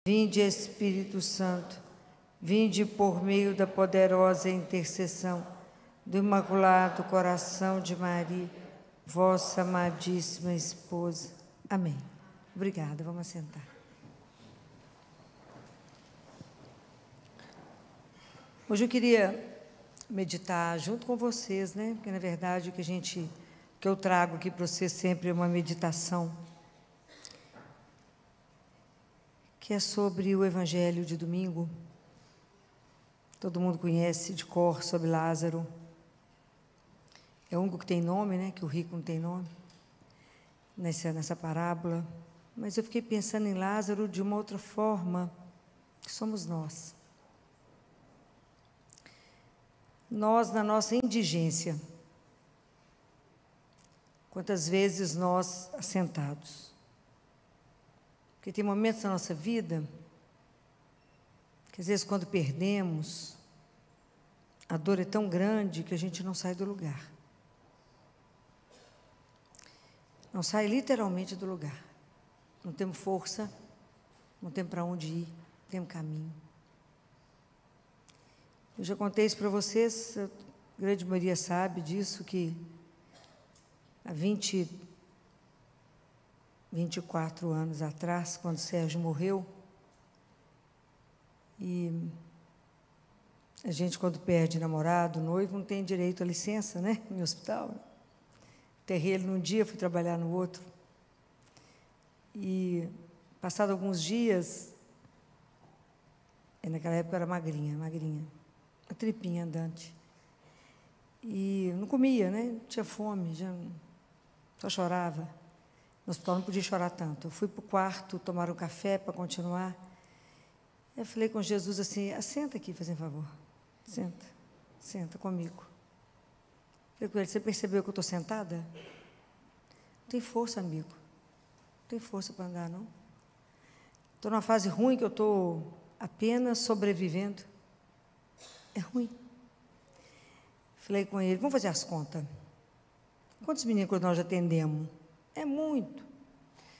Vinde, Espírito Santo, vinde por meio da poderosa intercessão do Imaculado Coração de Maria, vossa amadíssima esposa. Amém. Obrigada, vamos assentar. Hoje eu queria meditar junto com vocês, né? Porque, na verdade, o que eu trago aqui para vocês sempre é uma meditação que é sobre o Evangelho de domingo. Todo mundo conhece de cor sobre Lázaro. É o único que tem nome, né? Que o rico não tem nome, nessa parábola. Mas eu fiquei pensando em Lázaro de uma outra forma, que somos nós. Nós, na nossa indigência, quantas vezes nós assentados. Porque tem momentos na nossa vida que, às vezes, quando perdemos, a dor é tão grande que a gente não sai do lugar. Não sai literalmente do lugar. Não temos força, não temos para onde ir, não temos caminho. Eu já contei isso para vocês, a grande maioria sabe disso, que há 24 anos atrás, quando Sérgio morreu, e a gente, quando perde namorado, noivo, não tem direito à licença, né, no hospital. Enterrei ele num dia, fui trabalhar no outro. E, passado alguns dias, naquela época eu era magrinha, uma tripinha andante. E não comia, né? Tinha fome, só chorava. No hospital não podia chorar tanto. Eu fui para o quarto tomar um café para continuar. Eu falei com Jesus assim: senta aqui, fazendo favor. Senta comigo. Falei com ele: você percebeu que eu estou sentada? Não tem força, amigo. Não tem força para andar, não. Estou numa fase ruim que eu estou apenas sobrevivendo. É ruim. Falei com ele: vamos fazer as contas. Quantos meninos nós já atendemos? É muito.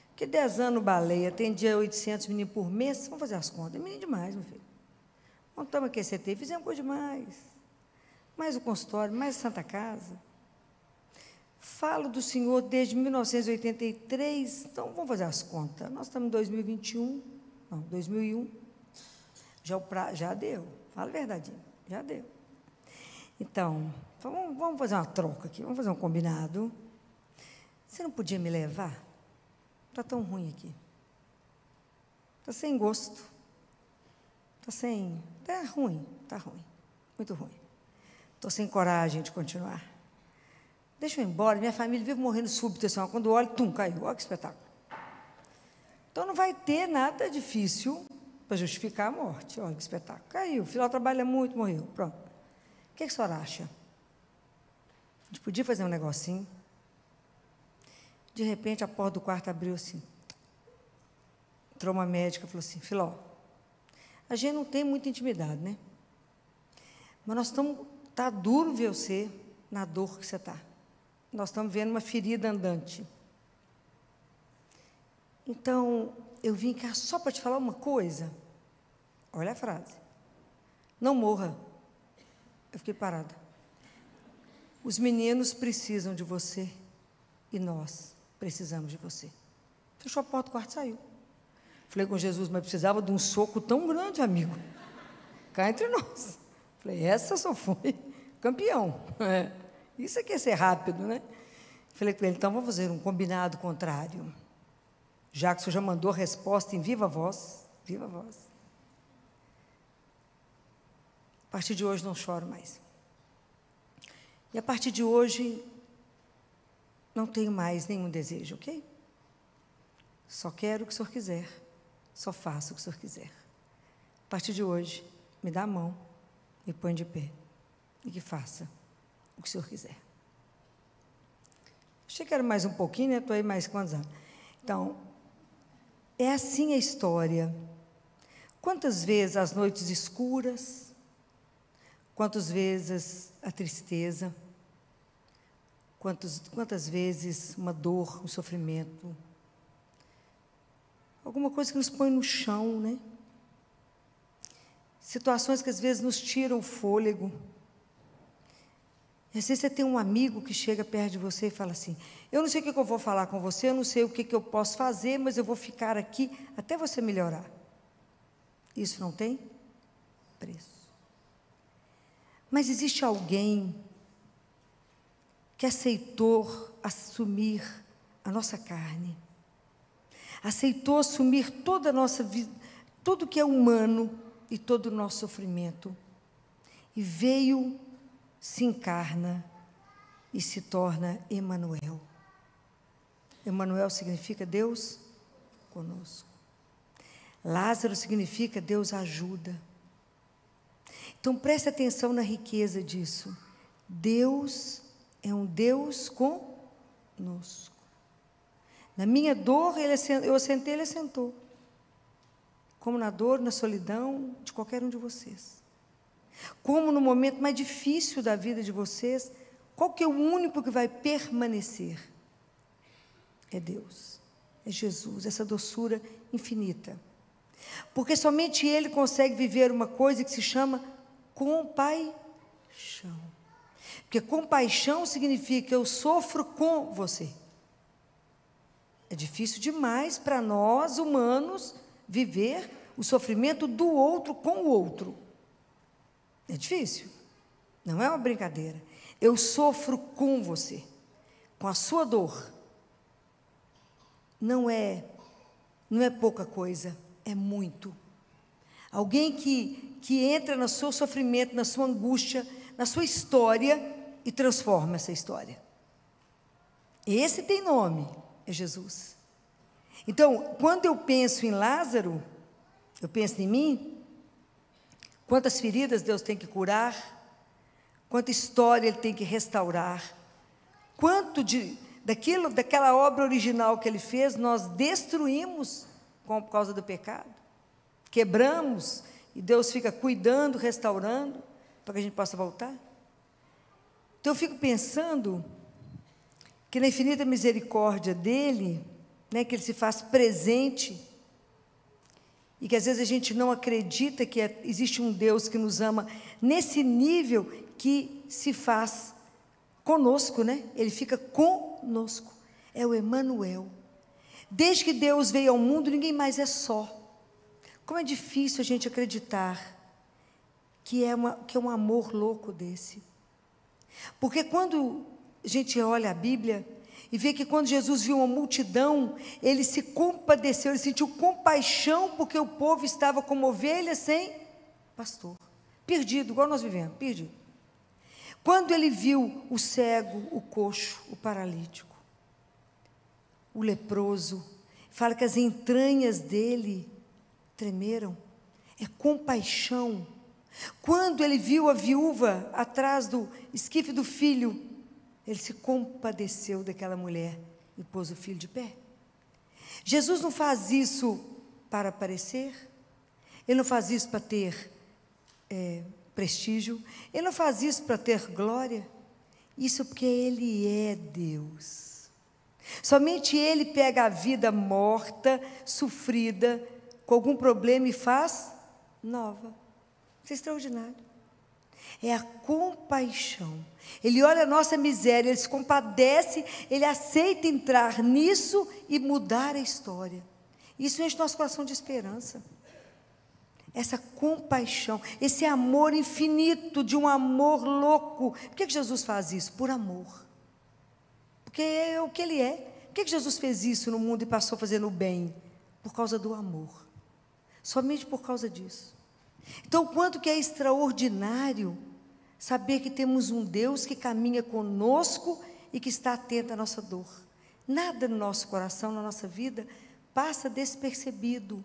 Porque 10 anos baleia, atendia 800 meninos por mês, vamos fazer as contas. É menino demais, meu filho. Montamos aqui a CT, fizemos coisa demais. Mais o consultório, mais a Santa Casa. Falo do Senhor desde 1983, então vamos fazer as contas. Nós estamos em 2021, não, 2001. Já deu, fala a verdade, já deu. Então, vamos fazer uma troca aqui, vamos fazer um combinado. Você não podia me levar? Está tão ruim aqui. Está sem gosto. Está ruim, muito ruim. Estou sem coragem de continuar. Deixa eu ir embora, minha família vive morrendo súbito, assim, ó, quando olho, caiu. Olha que espetáculo. Então não vai ter nada difícil para justificar a morte. Olha que espetáculo. Caiu, o filho trabalha muito, morreu. Pronto. O que a senhora acha? A gente podia fazer um negocinho. De repente, a porta do quarto abriu assim. Entrou uma médica e falou assim: Filó, a gente não tem muita intimidade, né? Mas nós está duro ver você na dor que você está. Nós estamos vendo uma ferida andante. Então, eu vim cá só para te falar uma coisa. Olha a frase. Não morra. Eu fiquei parada. Os meninos precisam de você e nós precisamos de você. Fechou a porta do quarto e saiu. Falei com Jesus: mas precisava de um soco tão grande, amigo. Cá entre nós. Falei: essa só foi campeão. Isso aqui é ser rápido, né? Falei com ele: então vamos fazer um combinado contrário. Já que o senhor já mandou a resposta em viva voz, a partir de hoje não choro mais. E a partir de hoje não tenho mais nenhum desejo, ok? Só quero o que o senhor quiser, só faço o que o senhor quiser. A partir de hoje, me dá a mão, me põe de pé e que faça o que o senhor quiser. Achei que era mais um pouquinho, né? Estou aí mais quantos anos? Então, é assim a história. Quantas vezes as noites escuras, quantas vezes a tristeza, quantas vezes uma dor, um sofrimento, alguma coisa que nos põe no chão, né? situações que às vezes nos tiram o fôlego. Às vezes você tem um amigo que chega perto de você e fala assim: eu não sei o que eu vou falar com você, eu não sei o que eu posso fazer, mas eu vou ficar aqui até você melhorar. Isso não tem preço. Mas existe alguém que aceitou assumir a nossa carne, aceitou assumir toda a nossa vida, tudo que é humano e todo o nosso sofrimento, e veio, se encarna e se torna Emanuel. Emanuel significa Deus conosco. Lázaro significa Deus ajuda. Então preste atenção na riqueza disso. Deus é um Deus conosco. Na minha dor, eu assentei, ele assentou. Como na dor, na solidão de qualquer um de vocês. Como no momento mais difícil da vida de vocês, qual que é o único que vai permanecer? É Deus, é Jesus, essa doçura infinita. Porque somente Ele consegue viver uma coisa que se chama compaixão. Porque compaixão significa que eu sofro com você. É difícil demais para nós, humanos, viver o sofrimento do outro com o outro. É difícil, não é uma brincadeira. Eu sofro com você, com a sua dor. Não é pouca coisa, é muito. Alguém que entra no seu sofrimento, na sua angústia, na sua história e transforma essa história. Esse tem nome, é Jesus. Então, quando eu penso em Lázaro, eu penso em mim. Quantas feridas Deus tem que curar, quanta história Ele tem que restaurar, quanto daquela obra original que Ele fez, nós destruímos por causa do pecado, quebramos, e Deus fica cuidando, restaurando, para que a gente possa voltar. Então eu fico pensando que na infinita misericórdia dEle, né, que Ele se faz presente, e que às vezes a gente não acredita que existe um Deus que nos ama nesse nível que se faz conosco, né? Ele fica conosco. É o Emanuel. Desde que Deus veio ao mundo, ninguém mais é só. Como é difícil a gente acreditar que é um amor louco desse. Porque quando a gente olha a Bíblia e vê que quando Jesus viu uma multidão, Ele se compadeceu, Ele sentiu compaixão, porque o povo estava como ovelhas sem pastor, perdido, igual nós vivemos, perdido. Quando Ele viu o cego, o coxo, o paralítico, o leproso, fala que as entranhas dele tremeram, é compaixão. Quando Ele viu a viúva atrás do esquife do filho, Ele se compadeceu daquela mulher e pôs o filho de pé. Jesus não faz isso para aparecer, Ele não faz isso para ter prestígio, Ele não faz isso para ter glória, isso porque Ele é Deus. Somente Ele pega a vida morta, sofrida, com algum problema e faz nova. Isso é extraordinário. É a compaixão. Ele olha a nossa miséria, Ele se compadece, Ele aceita entrar nisso e mudar a história. Isso enche nosso coração de esperança. Essa compaixão, esse amor infinito, de um amor louco. Por que Jesus faz isso? Por amor. Porque é o que Ele é. Por que Jesus fez isso no mundo e passou fazendo o bem? Por causa do amor. Somente por causa disso. Então, o quanto que é extraordinário saber que temos um Deus que caminha conosco e que está atento à nossa dor. Nada no nosso coração, na nossa vida, passa despercebido.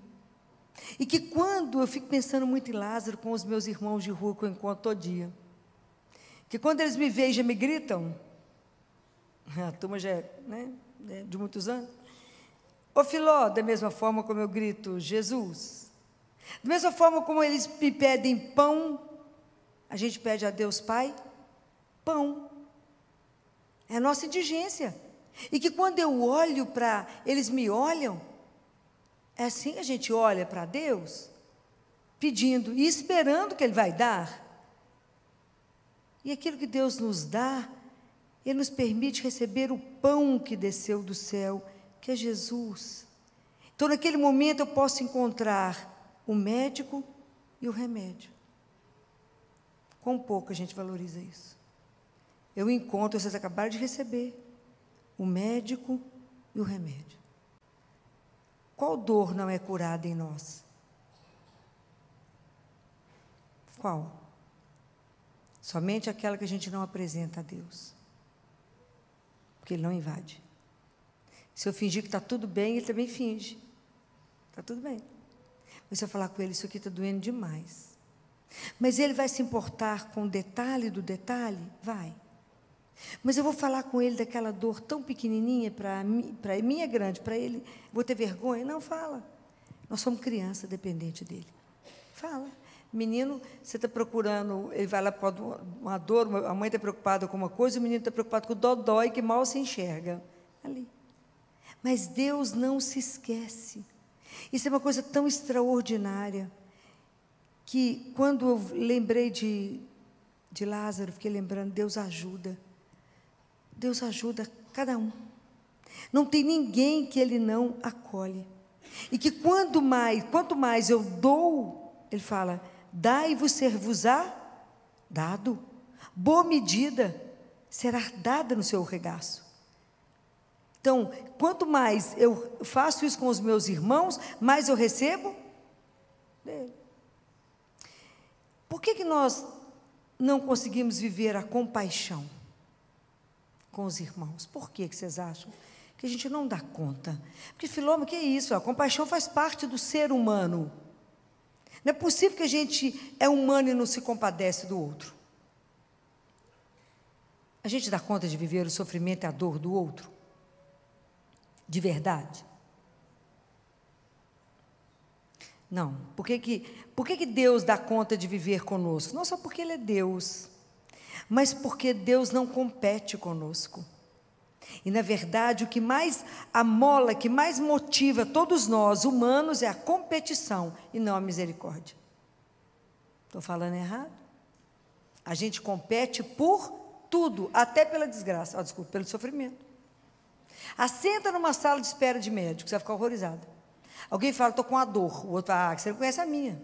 E que quando, eu fico pensando muito em Lázaro, com os meus irmãos de rua que eu encontro todo dia, que quando eles me veem, já me gritam, a turma já é, né, de muitos anos, ô Filó, da mesma forma como eu grito, Jesus. Da mesma forma como eles me pedem pão, a gente pede a Deus Pai, pão. É a nossa indigência. E que quando eu olho eles me olham, é assim que a gente olha para Deus. pedindo e esperando que Ele vai dar. E aquilo que Deus nos dá, Ele nos permite receber o pão que desceu do céu, que é Jesus. Então, naquele momento, eu posso encontrar o médico e o remédio. Quão pouco a gente valoriza isso. Eu encontro, vocês acabaram de receber, o médico e o remédio. Qual dor não é curada em nós? Qual? Somente aquela que a gente não apresenta a Deus. Porque Ele não invade. Se eu fingir que está tudo bem, Ele também finge. Está tudo bem. Mas se eu falar com Ele, isso aqui está doendo demais. Mas Ele vai se importar com o detalhe do detalhe? Vai. Mas eu vou falar com Ele daquela dor tão pequenininha, para mim é grande, para Ele, vou ter vergonha? Não, fala. Nós somos criança dependente dEle. Fala. Menino, você está procurando, ele vai lá por uma dor, a mãe está preocupada com uma coisa, o menino está preocupado com o dodói, que mal se enxerga. Ali. Mas Deus não se esquece. Isso é uma coisa tão extraordinária, que quando eu lembrei de Lázaro, fiquei lembrando, Deus ajuda cada um. Não tem ninguém que Ele não acolhe. E que quanto mais eu dou, Ele fala, dai-vos-ser-vos-á dado. Boa medida será dada no seu regaço. Então, quanto mais eu faço isso com os meus irmãos, mais eu recebo dele. Por que nós não conseguimos viver a compaixão com os irmãos? Por que vocês acham? Que a gente não dá conta. Porque, Filomena, que é isso? A compaixão faz parte do ser humano. Não é possível que a gente é humano e não se compadece do outro. A gente dá conta de viver o sofrimento e a dor do outro? De verdade? Não. Por que Deus dá conta de viver conosco? Não só porque Ele é Deus, mas porque Deus não compete conosco. E, na verdade, o que mais amola, que mais motiva todos nós, humanos, é a competição e não a misericórdia. Estou falando errado? A gente compete por tudo, até pela desgraça, desculpa, pelo sofrimento. Assenta numa sala de espera de médico, você vai ficar horrorizada. Alguém fala, estou com uma dor. O outro fala, você não conhece a minha.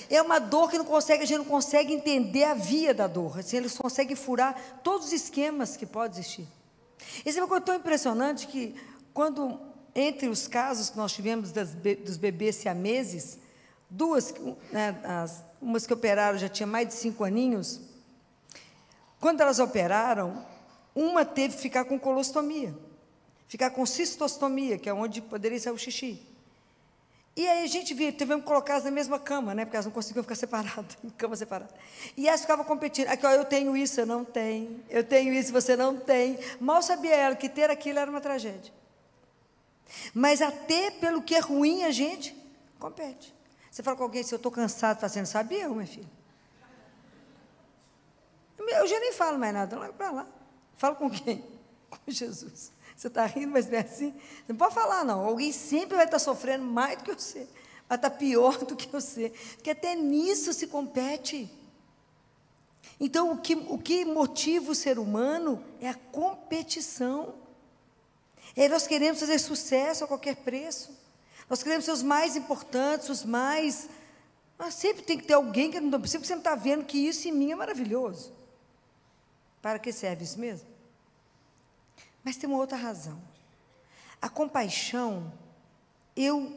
É uma dor que a gente não consegue entender a via da dor. Assim, eles conseguem furar todos os esquemas que podem existir. Isso é uma coisa tão impressionante que, quando, entre os casos que nós tivemos dos bebês siameses, duas, né, umas que operaram já tinha mais de 5 aninhos, quando elas operaram, uma teve que ficar com colostomia, ficar com cistostomia, que é onde poderia sair o xixi. E aí a gente tivemos que colocar elas na mesma cama, né, porque elas não conseguiam ficar separadas, em cama separada. E elas ficavam competindo. Aqui, ó, eu tenho isso, eu não tenho. Eu tenho isso, você não tem. Mal sabia ela que ter aquilo era uma tragédia. Mas até pelo que é ruim a gente compete. Você fala com alguém, se eu estou cansado, está sendo, sabe eu, minha filha. Eu já nem falo mais nada, não é para lá. Falo com quem? Com Jesus. Você está rindo, mas não é assim? Você não pode falar, não. Alguém sempre vai estar sofrendo mais do que você. Vai estar pior do que você. Porque até nisso se compete. Então, o que motiva o ser humano é a competição. Nós queremos fazer sucesso a qualquer preço. Nós queremos ser os mais importantes, os mais... Mas sempre tem que ter alguém que não precisa, porque você não está vendo que isso em mim é maravilhoso. Para que serve isso mesmo? Mas tem uma outra razão. A compaixão,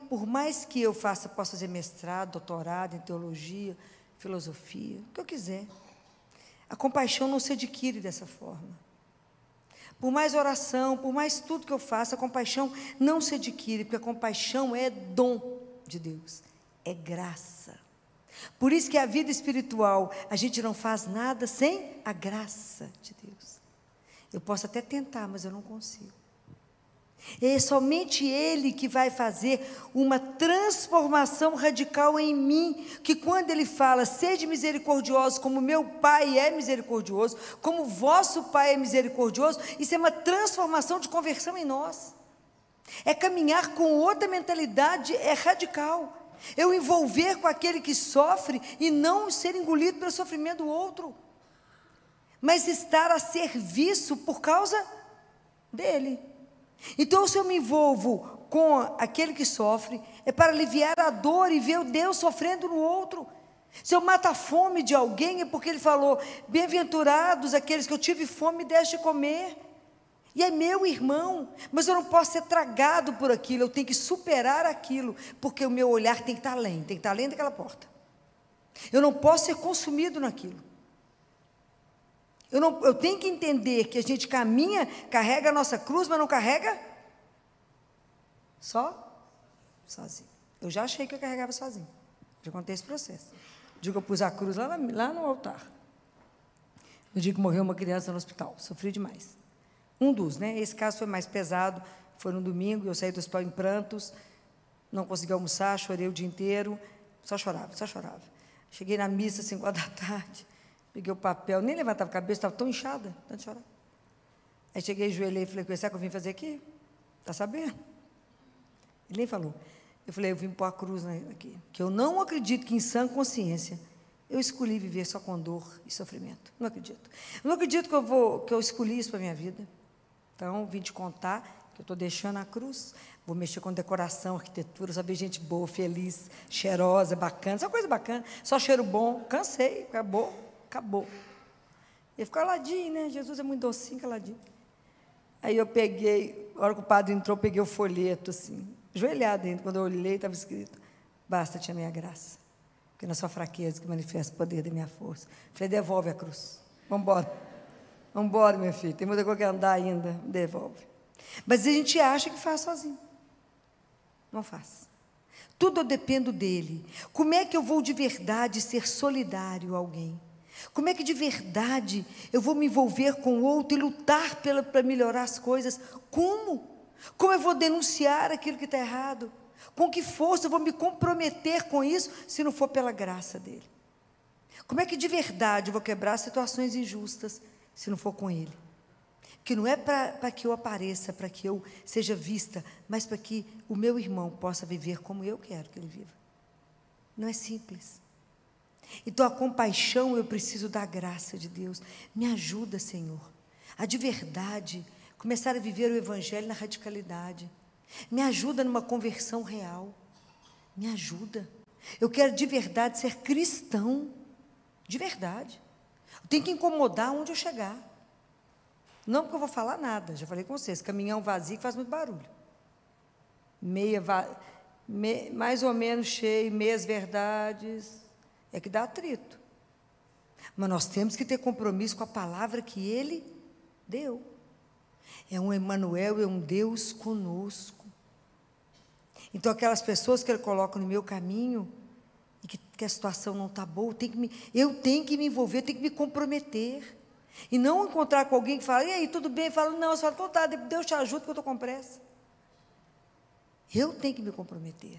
por mais que eu possa fazer mestrado, doutorado em teologia, filosofia, o que eu quiser, a compaixão não se adquire dessa forma. Por mais oração, por mais tudo que eu faça, a compaixão não se adquire, porque a compaixão é dom de Deus, é graça. Por isso que a vida espiritual, a gente não faz nada sem a graça de Deus. Eu posso até tentar, mas eu não consigo. É somente Ele que vai fazer uma transformação radical em mim, que quando Ele fala, sede misericordiosos como meu Pai é misericordioso, como vosso Pai é misericordioso, isso é uma transformação de conversão em nós. É caminhar com outra mentalidade, é radical. Eu envolver com aquele que sofre e não ser engolido pelo sofrimento do outro, mas estar a serviço por causa dele. Então, se eu me envolvo com aquele que sofre, é para aliviar a dor e ver o Deus sofrendo no outro. Se eu mato a fome de alguém, é porque ele falou: bem-aventurados aqueles que eu tive fome e deste de comer. E é meu irmão, mas eu não posso ser tragado por aquilo, eu tenho que superar aquilo, porque o meu olhar tem que estar além daquela porta. Eu não posso ser consumido naquilo. Eu tenho que entender que a gente caminha, carrega a nossa cruz, mas não carrega sozinho. Eu já achei que eu carregava sozinho, já contei esse processo. O dia que eu pus a cruz lá no altar, no dia que morreu uma criança no hospital, sofri demais. Esse caso foi mais pesado, foi no domingo, eu saí do hospital em prantos, não consegui almoçar, chorei o dia inteiro, só chorava. Cheguei na missa, 5 horas da tarde, peguei o papel, nem levantava a cabeça, estava tão inchada, tanto chorar. Aí cheguei, ajoelhei e falei: sabe o que eu vim fazer aqui? Está sabendo? Ele nem falou. Eu falei: eu vim pôr a cruz aqui, que eu não acredito que em sã consciência eu escolhi viver só com dor e sofrimento. Não acredito. Eu não acredito que eu escolhi isso para a minha vida. Então, vim te contar que eu estou deixando a cruz, vou mexer com decoração, arquitetura, só ver gente boa, feliz, cheirosa, bacana, só coisa bacana, só cheiro bom. Cansei, acabou. Ia ficar caladinho, né? Jesus é muito docinho, caladinho. Aí eu peguei, a hora que o padre entrou, peguei o folheto, assim, ajoelhado ainda, quando eu olhei, estava escrito: basta-te a minha graça, porque na sua fraqueza que manifesta o poder da minha força. Falei: devolve a cruz, vamos embora, meu filho, tem muita coisa que andar ainda, devolve. Mas a gente acha que faz sozinho, não faz. Tudo eu dependo dele. Como é que eu vou de verdade ser solidário a alguém? Como é que de verdade eu vou me envolver com o outro e lutar para melhorar as coisas? Como? Como eu vou denunciar aquilo que está errado? Com que força eu vou me comprometer com isso, se não for pela graça dele? Como é que de verdade eu vou quebrar situações injustas, se não for com ele? Que não é para que eu apareça, para que eu seja vista, mas para que o meu irmão possa viver como eu quero que ele viva. Não é simples. Então, a compaixão, eu preciso da graça de Deus. Me ajuda, Senhor, a de verdade começar a viver o Evangelho na radicalidade. Me ajuda numa conversão real. Me ajuda. Eu quero de verdade ser cristão. De verdade. Eu tenho que incomodar onde eu chegar. Não porque eu vou falar nada, já falei com vocês, caminhão vazio que faz muito barulho. Mais ou menos cheio, meias verdades, é que dá atrito. Mas nós temos que ter compromisso com a palavra que ele deu. É um Emmanuel, é um Deus conosco. Então, aquelas pessoas que ele coloca no meu caminho, e que a situação não está boa, eu tenho que me envolver, eu tenho que me comprometer. E não encontrar com alguém que fala: e aí, tudo bem? Eu falo: não, eu falo: então tá, Deus te ajuda, porque eu estou com pressa. Eu tenho que me comprometer.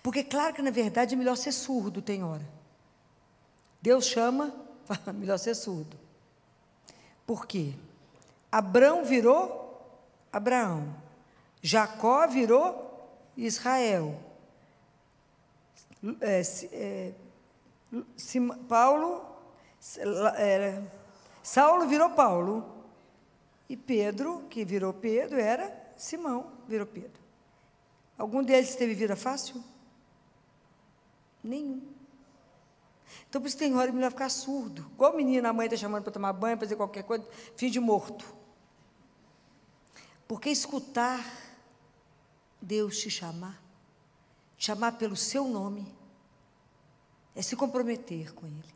Porque, claro que, na verdade, é melhor ser surdo, tem hora. Deus chama, fala: melhor ser surdo. Por quê? Abrão virou Abraão. Jacó virou Israel. Saulo virou Paulo. E Pedro, que virou Pedro, era Simão, virou Pedro. Algum deles teve vida fácil? Nenhum. Então, por isso tem hora que é melhor ficar surdo. Igual o menino, a mãe está chamando para tomar banho, para fazer qualquer coisa, finge morto. Porque escutar Deus te chamar pelo seu nome, é se comprometer com Ele.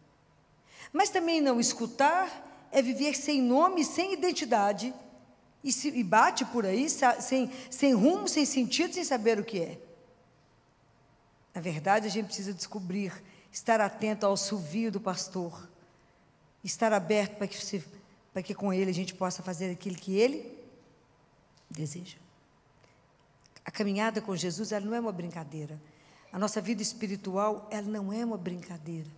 Mas também não escutar é viver sem nome, sem identidade, e bate por aí, sem rumo, sem sentido, sem saber o que é. Na verdade, a gente precisa descobrir, estar atento ao assovio do pastor, estar aberto para que com ele a gente possa fazer aquilo que ele deseja. A caminhada com Jesus, ela não é uma brincadeira. A nossa vida espiritual, ela não é uma brincadeira.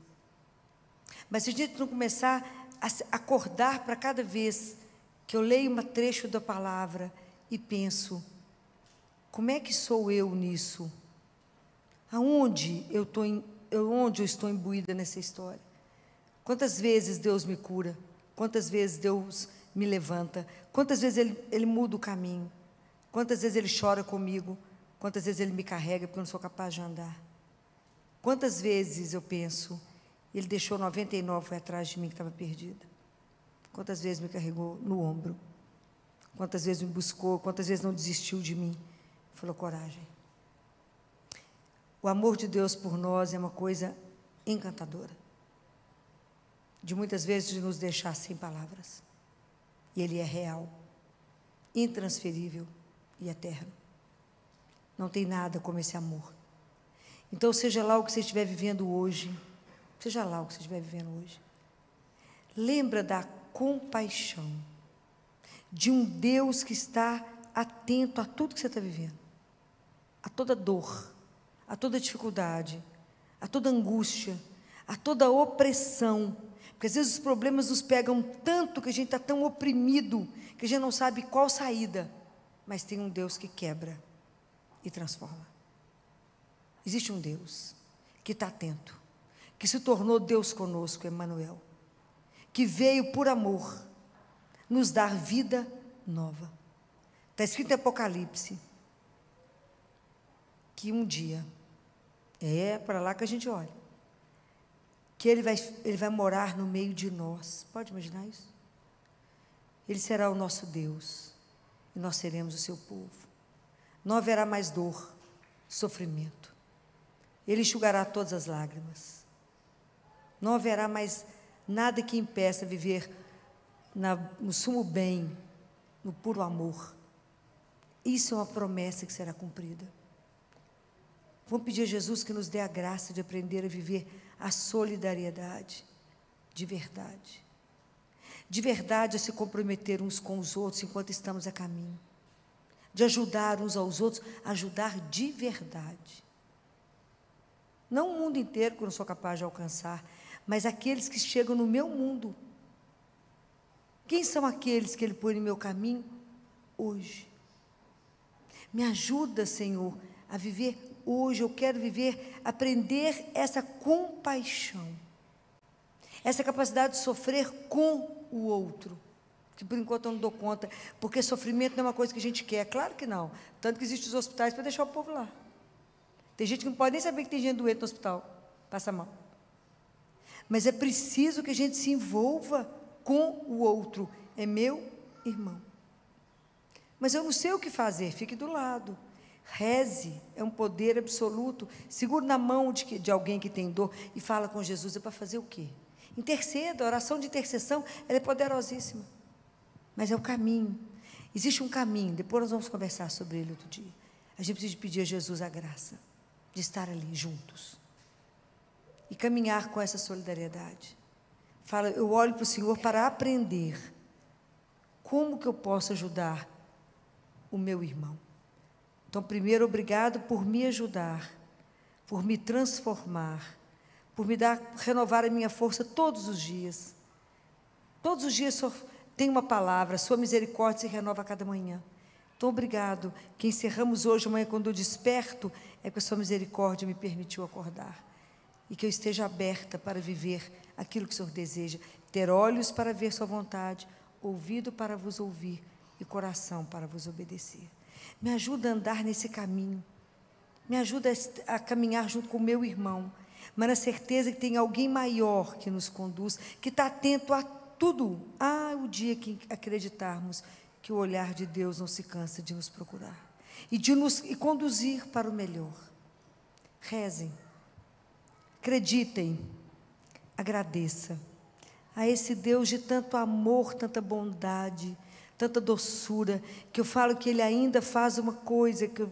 Mas se a gente não começar a acordar para cada vez que eu leio um trecho da palavra e penso: como é que sou eu nisso? Onde eu estou imbuída nessa história? Quantas vezes Deus me cura? Quantas vezes Deus me levanta? Quantas vezes Ele muda o caminho? Quantas vezes Ele chora comigo? Quantas vezes Ele me carrega porque eu não sou capaz de andar? Quantas vezes eu penso, Ele deixou 99, foi atrás de mim que estava perdida? Quantas vezes me carregou no ombro? Quantas vezes me buscou? Quantas vezes não desistiu de mim? Falou, coragem. O amor de Deus por nós é uma coisa encantadora. De muitas vezes de nos deixar sem palavras. E Ele é real, intransferível e eterno. Não tem nada como esse amor. Então, seja lá o que você estiver vivendo hoje, lembra da compaixão de um Deus que está atento a tudo que você está vivendo, a toda dor, a toda dificuldade, a toda angústia, a toda opressão, porque às vezes os problemas nos pegam tanto que a gente está tão oprimido que a gente não sabe qual saída, mas tem um Deus que quebra e transforma. Existe um Deus que está atento, que se tornou Deus conosco, Emmanuel, que veio por amor nos dar vida nova. Está escrito em Apocalipse que um dia, é para lá que a gente olha, que ele vai morar no meio de nós. Pode imaginar isso? Ele será o nosso Deus e nós seremos o seu povo. Não haverá mais dor, sofrimento. Ele enxugará todas as lágrimas. Não haverá mais nada que impeça viver no sumo bem, no puro amor. Isso é uma promessa que será cumprida. Vamos pedir a Jesus que nos dê a graça de aprender a viver a solidariedade, de verdade. De verdade a se comprometer uns com os outros enquanto estamos a caminho. De ajudar uns aos outros, ajudar de verdade. Não o mundo inteiro que eu não sou capaz de alcançar, mas aqueles que chegam no meu mundo. Quem são aqueles que Ele põe no meu caminho hoje? Me ajuda, Senhor, a viver hoje. Eu quero viver, aprender essa compaixão, essa capacidade de sofrer com o outro, que por enquanto eu não dou conta, porque sofrimento não é uma coisa que a gente quer, claro que não, tanto que existem os hospitais para deixar o povo lá. Tem gente que não pode nem saber que tem gente doente no hospital, passa mal. Mas é preciso que a gente se envolva com o outro, é meu irmão. Mas eu não sei o que fazer, fique do lado. Reze, é um poder absoluto. Segure na mão de alguém que tem dor e fala com Jesus. É para fazer o quê? Interceda, a oração de intercessão, ela é poderosíssima. Mas é o caminho. Existe um caminho, depois nós vamos conversar sobre ele outro dia. A gente precisa pedir a Jesus a graça de estar ali juntos e caminhar com essa solidariedade. Fala, eu olho para o Senhor para aprender como que eu posso ajudar o meu irmão. Então, primeiro, obrigado por me ajudar, por me transformar, por me renovar a minha força todos os dias. Todos os dias tem uma palavra, sua misericórdia se renova a cada manhã. Então, obrigado, que encerramos hoje, amanhã, quando eu desperto, é que a sua misericórdia me permitiu acordar. E que eu esteja aberta para viver aquilo que o Senhor deseja, ter olhos para ver sua vontade, ouvido para vos ouvir e coração para vos obedecer. Me ajuda a andar nesse caminho, me ajuda a caminhar junto com o meu irmão, mas na certeza que tem alguém maior que nos conduz, que está atento a tudo. O dia que acreditarmos que o olhar de Deus não se cansa de nos procurar e de nos conduzir para o melhor. Rezem, acreditem, agradeça a esse Deus de tanto amor, tanta bondade, tanta doçura, que eu falo que Ele ainda faz uma coisa, que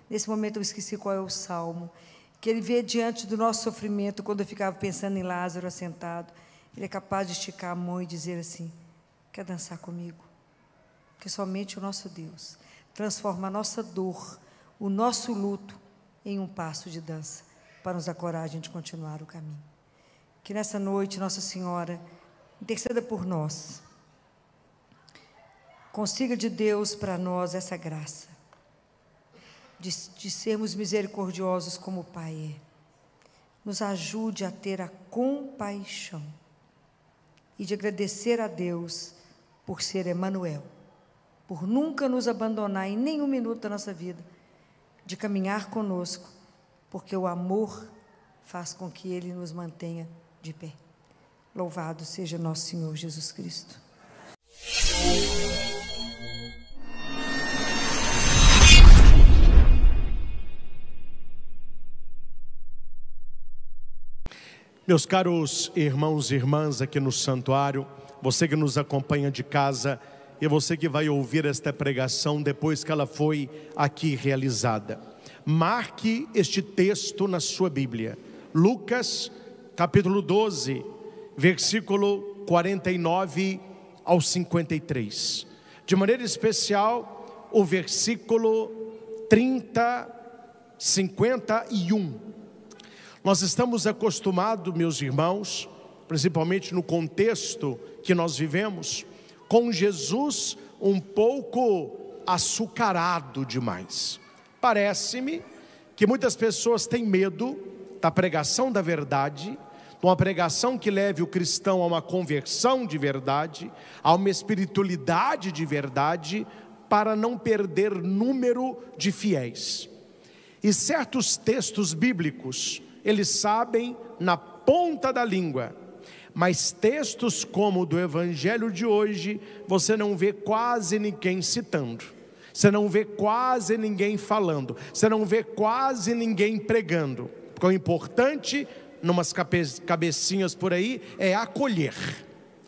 nesse momento eu esqueci qual é o salmo, que Ele vê diante do nosso sofrimento, quando eu ficava pensando em Lázaro assentado, Ele é capaz de esticar a mão e dizer assim, quer dançar comigo? Que somente o nosso Deus transforma a nossa dor, o nosso luto, em um passo de dança, para nos dar coragem de continuar o caminho. Que nessa noite, Nossa Senhora interceda por nós, consiga de Deus para nós essa graça de sermos misericordiosos como o Pai é. Nos ajude a ter a compaixão e de agradecer a Deus por ser Emanuel, por nunca nos abandonar em nenhum minuto da nossa vida, de caminhar conosco, porque o amor faz com que Ele nos mantenha de pé. Louvado seja nosso Senhor Jesus Cristo. Meus caros irmãos e irmãs aqui no santuário, você que nos acompanha de casa e você que vai ouvir esta pregação depois que ela foi aqui realizada, marque este texto na sua Bíblia, Lucas capítulo 12, versículo 49 ao 53, de maneira especial o versículo 51. Nós estamos acostumados, meus irmãos, principalmente no contexto que nós vivemos, com Jesus um pouco açucarado demais. Parece-me que muitas pessoas têm medo da pregação da verdade, de uma pregação que leve o cristão a uma conversão de verdade, a uma espiritualidade de verdade, para não perder número de fiéis. E certos textos bíblicos, eles sabem na ponta da língua, mas textos como o do evangelho de hoje, você não vê quase ninguém citando, você não vê quase ninguém falando, você não vê quase ninguém pregando, porque o importante, numas cabecinhas por aí, é acolher,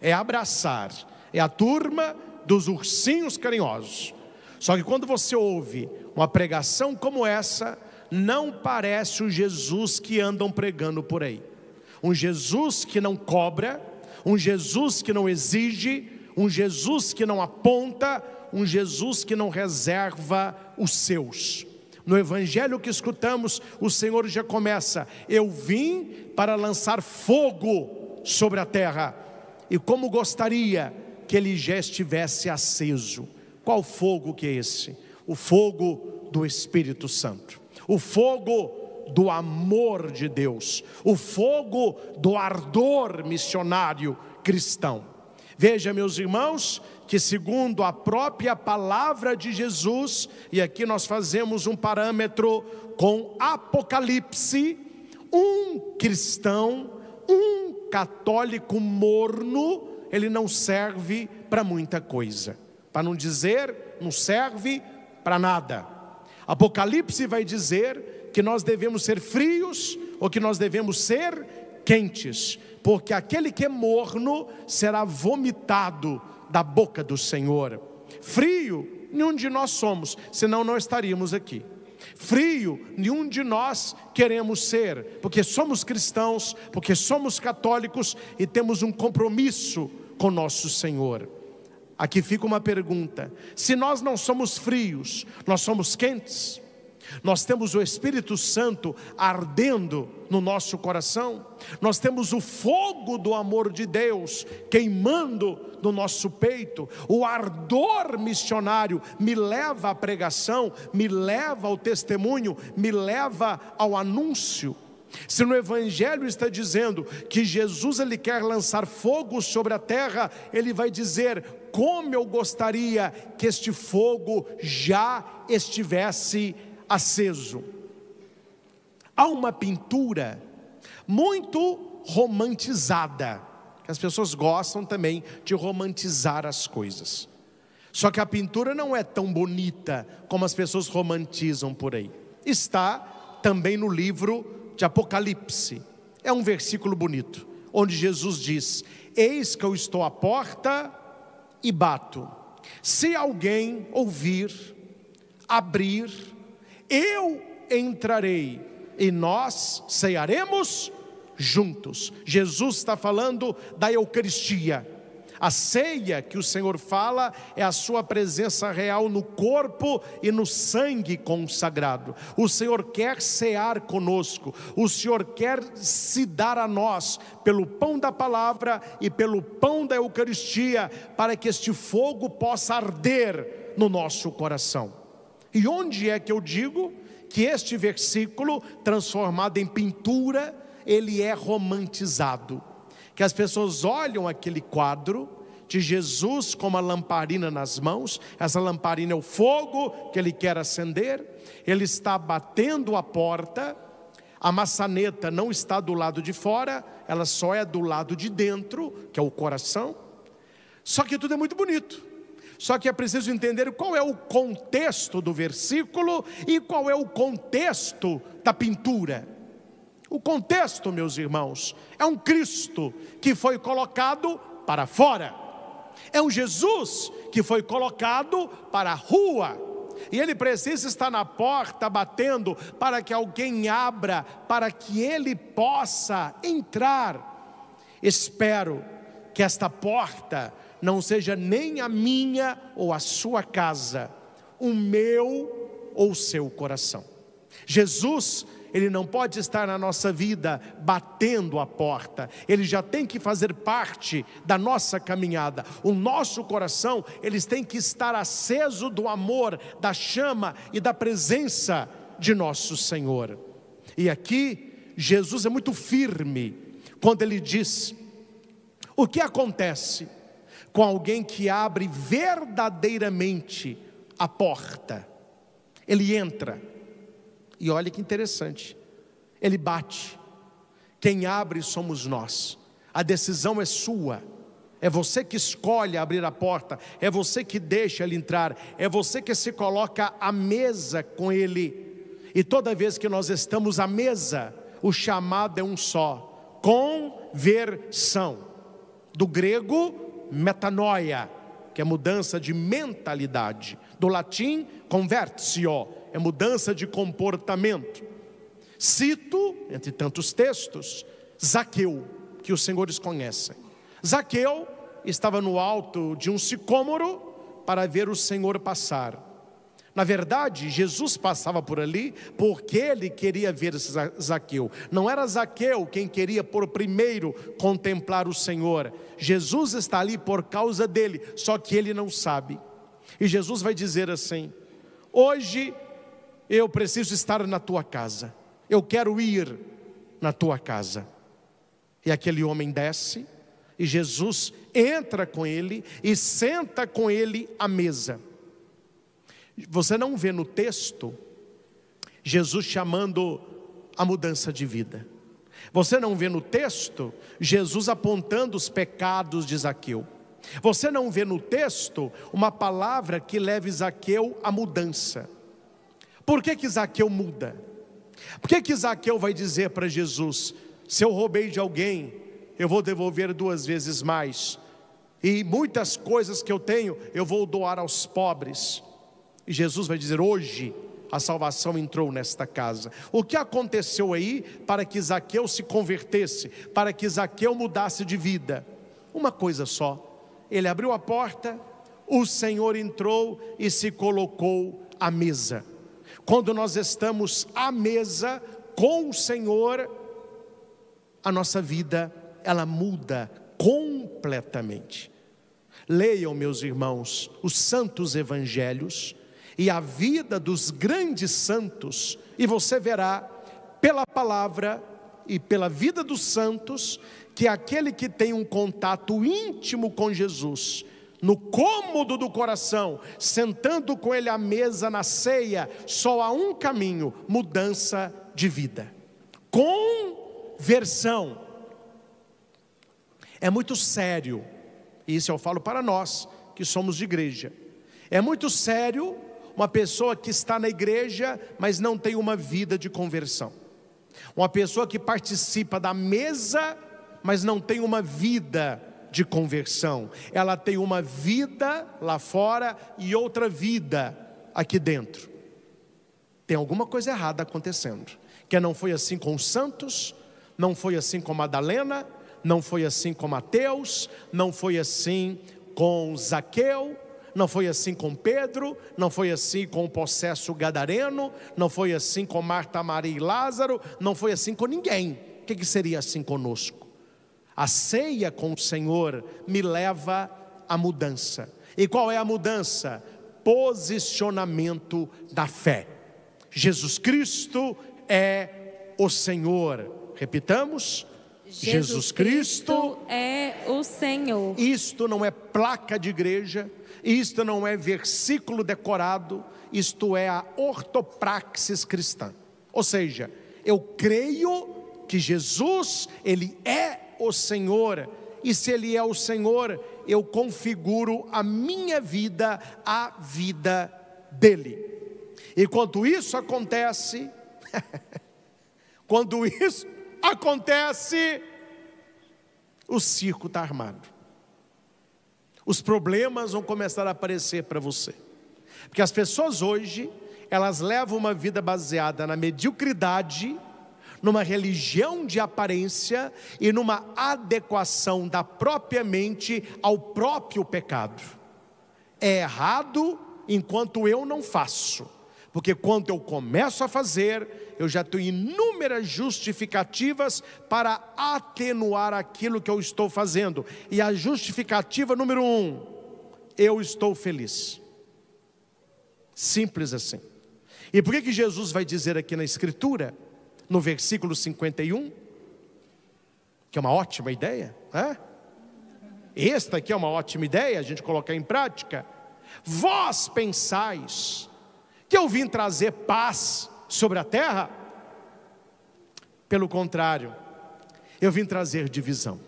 é abraçar, é a turma dos ursinhos carinhosos. Só que quando você ouve uma pregação como essa, não parece o Jesus que andam pregando por aí. Um Jesus que não cobra, um Jesus que não exige, um Jesus que não aponta, um Jesus que não reserva os seus. No evangelho que escutamos, o Senhor já começa: eu vim para lançar fogo sobre a terra, e como gostaria que ele já estivesse aceso. Qual fogo que é esse? O fogo do Espírito Santo, o fogo do amor de Deus, o fogo do ardor missionário cristão. Veja, meus irmãos, que segundo a própria palavra de Jesus, e aqui nós fazemos um parâmetro com Apocalipse, um cristão, um católico morno, ele não serve para muita coisa, para não dizer, não serve para nada. Apocalipse vai dizer que nós devemos ser frios ou que nós devemos ser quentes, porque aquele que é morno será vomitado da boca do Senhor. Frio, nenhum de nós somos, senão não estaríamos aqui. Frio, nenhum de nós queremos ser, porque somos cristãos, porque somos católicos e temos um compromisso com nosso Senhor. Aqui fica uma pergunta: se nós não somos frios, nós somos quentes? Nós temos o Espírito Santo ardendo no nosso coração, nós temos o fogo do amor de Deus queimando no nosso peito, o ardor missionário me leva à pregação, me leva ao testemunho, me leva ao anúncio. Se no evangelho está dizendo que Jesus ele quer lançar fogo sobre a terra, ele vai dizer: como eu gostaria que este fogo já estivesse aceso. Há uma pintura muito romantizada, que as pessoas gostam também de romantizar as coisas. Só que a pintura não é tão bonita como as pessoas romantizam por aí. Está também no livro de Apocalipse. É um versículo bonito, onde Jesus diz: eis que eu estou à porta e bato. Se alguém ouvir, abrir, eu entrarei e nós cearemos juntos. Jesus está falando da Eucaristia. A ceia que o Senhor fala é a sua presença real no corpo e no sangue consagrado. O Senhor quer cear conosco, o Senhor quer se dar a nós pelo pão da palavra e pelo pão da Eucaristia, para que este fogo possa arder no nosso coração. E onde é que eu digo que este versículo, transformado em pintura, ele é romantizado. Que as pessoas olham aquele quadro de Jesus com uma lamparina nas mãos. Essa lamparina é o fogo que ele quer acender. Ele está batendo a porta. A maçaneta não está do lado de fora, ela só é do lado de dentro, que é o coração. Só que tudo é muito bonito. Só que é preciso entender qual é o contexto do versículo e qual é o contexto da pintura. O contexto, meus irmãos, é um Cristo que foi colocado para fora. É um Jesus que foi colocado para a rua. E ele precisa estar na porta batendo para que alguém abra, para que ele possa entrar. Espero que esta porta não seja nem a minha ou a sua casa, o meu ou o seu coração. Jesus, ele não pode estar na nossa vida batendo a porta. Ele já tem que fazer parte da nossa caminhada. O nosso coração, eles têm que estar aceso do amor, da chama e da presença de nosso Senhor. E aqui, Jesus é muito firme quando ele diz: o que acontece com alguém que abre verdadeiramente a porta? Ele entra. E olha que interessante, ele bate. Quem abre somos nós. A decisão é sua. É você que escolhe abrir a porta. É você que deixa ele entrar. É você que se coloca à mesa com ele. E toda vez que nós estamos à mesa, o chamado é um só: conversão. Do grego, metanoia, que é mudança de mentalidade. Do latim, convertio, é mudança de comportamento. Cito, entre tantos textos, Zaqueu, que os senhores conhecem. Zaqueu estava no alto de um sicômoro para ver o Senhor passar. Na verdade, Jesus passava por ali porque ele queria ver Zaqueu. Não era Zaqueu quem queria por primeiro contemplar o Senhor. Jesus está ali por causa dele, só que ele não sabe. E Jesus vai dizer assim: hoje eu preciso estar na tua casa. Eu quero ir na tua casa. E aquele homem desce, e Jesus entra com ele e senta com ele à mesa. Você não vê no texto Jesus chamando a mudança de vida. Você não vê no texto Jesus apontando os pecados de Zaqueu. Você não vê no texto uma palavra que leve Zaqueu à mudança. Por que Zaqueu muda? Por que Zaqueu vai dizer para Jesus: se eu roubei de alguém, eu vou devolver 2 vezes mais, e muitas coisas que eu tenho, eu vou doar aos pobres? E Jesus vai dizer: hoje a salvação entrou nesta casa. O que aconteceu aí para que Zaqueu se convertesse, para que Zaqueu mudasse de vida? Uma coisa só: ele abriu a porta, o Senhor entrou e se colocou à mesa. Quando nós estamos à mesa com o Senhor, a nossa vida, ela muda completamente. Leiam, meus irmãos, os santos evangelhos e a vida dos grandes santos, e você verá pela palavra e pela vida dos santos que aquele que tem um contato íntimo com Jesus, no cômodo do coração, sentando com ele à mesa na ceia, só há um caminho: mudança de vida, conversão. É muito sério, e isso eu falo para nós que somos de igreja. É muito sério uma pessoa que está na igreja, mas não tem uma vida de conversão. Uma pessoa que participa da mesa, mas não tem uma vida de conversão. Ela tem uma vida lá fora e outra vida aqui dentro. Tem alguma coisa errada acontecendo. Que não foi assim com os santos, não foi assim com Madalena, não foi assim com Mateus, não foi assim com Zaqueu, não foi assim com Pedro, não foi assim com o possesso gadareno, não foi assim com Marta, Maria e Lázaro, não foi assim com ninguém. O que seria assim conosco? A ceia com o Senhor me leva à mudança. E qual é a mudança? Posicionamento da fé. Jesus Cristo é o Senhor. Repitamos: Jesus Cristo é o Senhor. Isto não é placa de igreja, isto não é versículo decorado, isto é a ortopraxis cristã. Ou seja, eu creio que Jesus, Ele é o Senhor, e se Ele é o Senhor, eu configuro a minha vida à vida dEle. E quando isso acontece, o circo está armado. Os problemas vão começar a aparecer para você. Porque as pessoas hoje, elas levam uma vida baseada na mediocridade, numa religião de aparência e numa adequação da própria mente ao próprio pecado. É errado enquanto eu não faço. Porque quando eu começo a fazer, eu já tenho inúmeras justificativas para atenuar aquilo que eu estou fazendo. E a justificativa número 1, eu estou feliz. Simples assim. E por que Jesus vai dizer aqui na Escritura, no versículo 51, que é uma ótima ideia, né? Esta aqui é uma ótima ideia, a gente colocar em prática. Vós pensais que eu vim trazer paz sobre a terra? Pelo contrário, eu vim trazer divisão.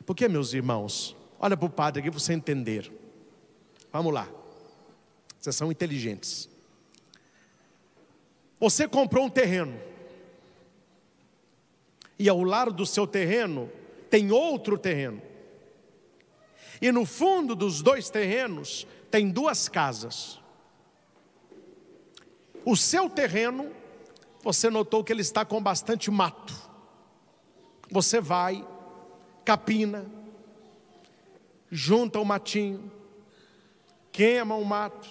Porque, meus irmãos, olha para o padre aqui para você entender. Vamos lá, vocês são inteligentes. Você comprou um terreno, e ao lado do seu terreno tem outro terreno, e no fundo dos dois terrenos tem duas casas. O seu terreno, você notou que ele está com bastante mato. Você vai, capina, junta o matinho, queima o mato,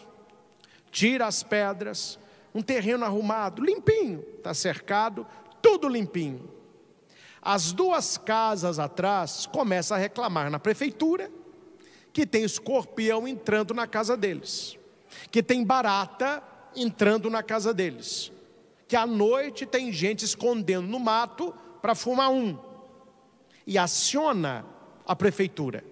tira as pedras, um terreno arrumado, limpinho, está cercado, tudo limpinho. As duas casas atrás começam a reclamar na prefeitura que tem escorpião entrando na casa deles, que tem barata entrando na casa deles, que à noite tem gente escondendo no mato para fumar e aciona a prefeitura.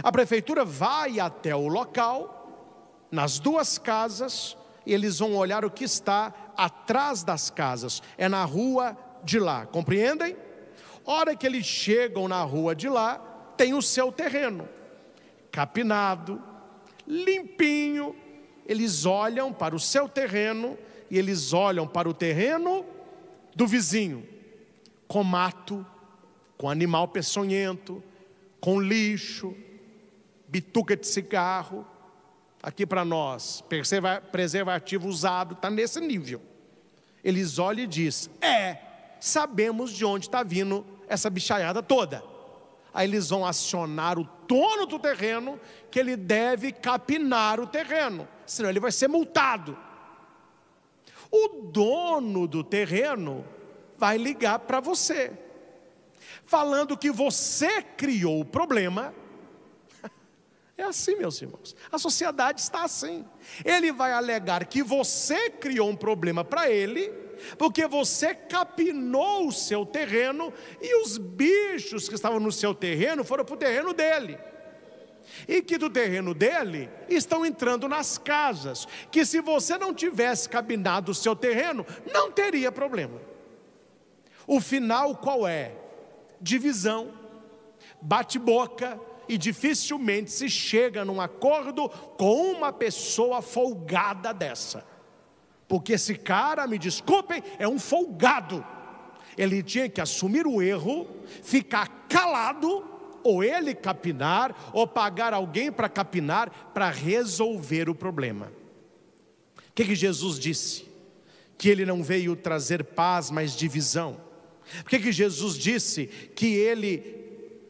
A prefeitura vai até o local, nas duas casas, e eles vão olhar o que está atrás das casas, é na rua de lá, compreendem? Hora que eles chegam na rua de lá, tem o seu terreno, capinado, limpinho. Eles olham para o seu terreno e eles olham para o terreno do vizinho, com mato, com animal peçonhento, com lixo, bituca de cigarro. Aqui para nós, preservativo usado, está nesse nível. Eles olham e dizem: sabemos de onde está vindo essa bichaiada toda. Aí eles vão acionar o dono do terreno, que ele deve capinar o terreno, senão ele vai ser multado. O dono do terreno vai ligar para você, falando que você criou o problema. É assim, meus irmãos, a sociedade está assim. Ele vai alegar que você criou um problema para ele, porque você capinou o seu terreno, e os bichos que estavam no seu terreno foram para o terreno dele, e que do terreno dele estão entrando nas casas, que se você não tivesse capinado o seu terreno, não teria problema. O final qual é? Divisão, bate-boca, e dificilmente se chega num acordo com uma pessoa folgada dessa. Porque esse cara, me desculpem, é um folgado. Ele tinha que assumir o erro, ficar calado, ou ele capinar, ou pagar alguém para capinar, para resolver o problema. O que Jesus disse? Que ele não veio trazer paz, mas divisão. Por que Jesus disse que ele,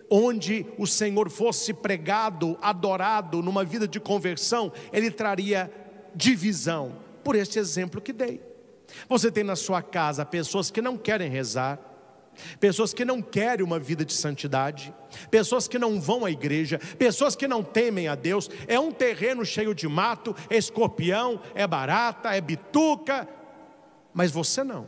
onde o Senhor fosse pregado, adorado, numa vida de conversão, ele traria divisão? Por este exemplo que dei. Você tem na sua casa pessoas que não querem rezar, pessoas que não querem uma vida de santidade, pessoas que não vão à igreja, pessoas que não temem a Deus. É um terreno cheio de mato, é escorpião, é barata, é bituca, Mas você não.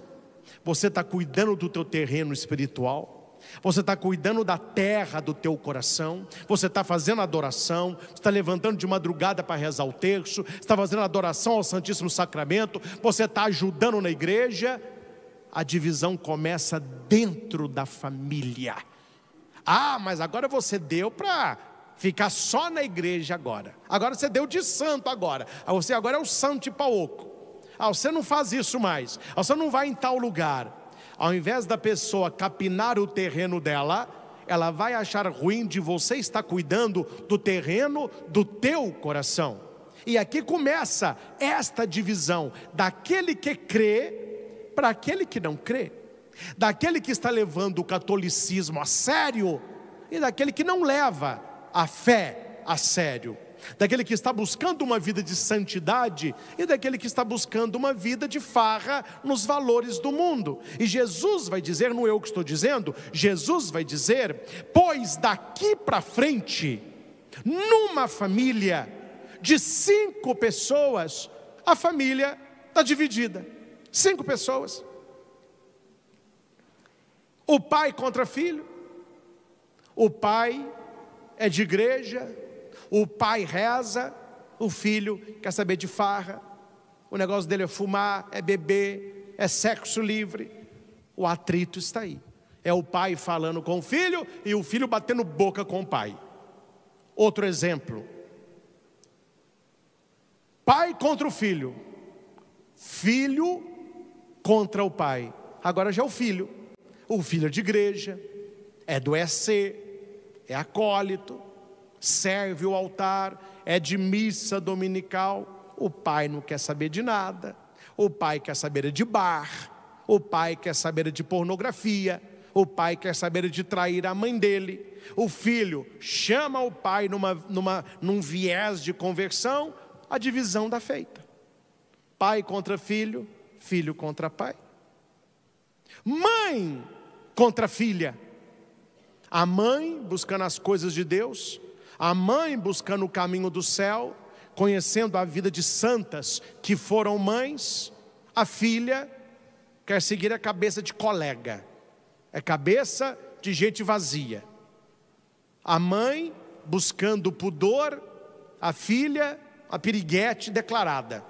Você está cuidando do teu terreno espiritual, você está cuidando da terra do teu coração, você está fazendo adoração, você está levantando de madrugada para rezar o terço, você está fazendo adoração ao Santíssimo Sacramento, você está ajudando na igreja. A divisão começa dentro da família. Ah, mas agora você deu para ficar só na igreja agora. Agora você deu de santo agora. Você agora é o santo de Pauoco. Ah, você não faz isso mais. Ah, você não vai em tal lugar. Ao invés da pessoa capinar o terreno dela, ela vai achar ruim de você estar cuidando do terreno do teu coração. E aqui começa esta divisão daquele que crê para aquele que não crê, daquele que está levando o catolicismo a sério e daquele que não leva a fé a sério, daquele que está buscando uma vida de santidade e daquele que está buscando uma vida de farra nos valores do mundo. E Jesus vai dizer, não eu que estou dizendo, Jesus vai dizer: pois daqui para frente, numa família de 5 pessoas, a família está dividida. 5 pessoas. O pai contra filho. O pai é de igreja, o pai reza, o filho quer saber de farra, o negócio dele é fumar, é beber, é sexo livre. O atrito está aí. É o pai falando com o filho e o filho batendo boca com o pai. Outro exemplo: pai contra o filho, filho contra o pai. Agora já é o filho é de igreja, é do EC, é acólito, serve o altar, é de missa dominical. O pai não quer saber de nada, o pai quer saber de bar, o pai quer saber de pornografia, o pai quer saber de trair a mãe dele. O filho chama o pai num viés de conversão. A divisão está feita. Pai contra filho, filho contra pai. Mãe contra filha. A mãe buscando as coisas de Deus, a mãe buscando o caminho do céu, conhecendo a vida de santas que foram mães. A filha quer seguir a cabeça de colega, é cabeça de gente vazia. A mãe buscando o pudor, a filha a piriguete declarada.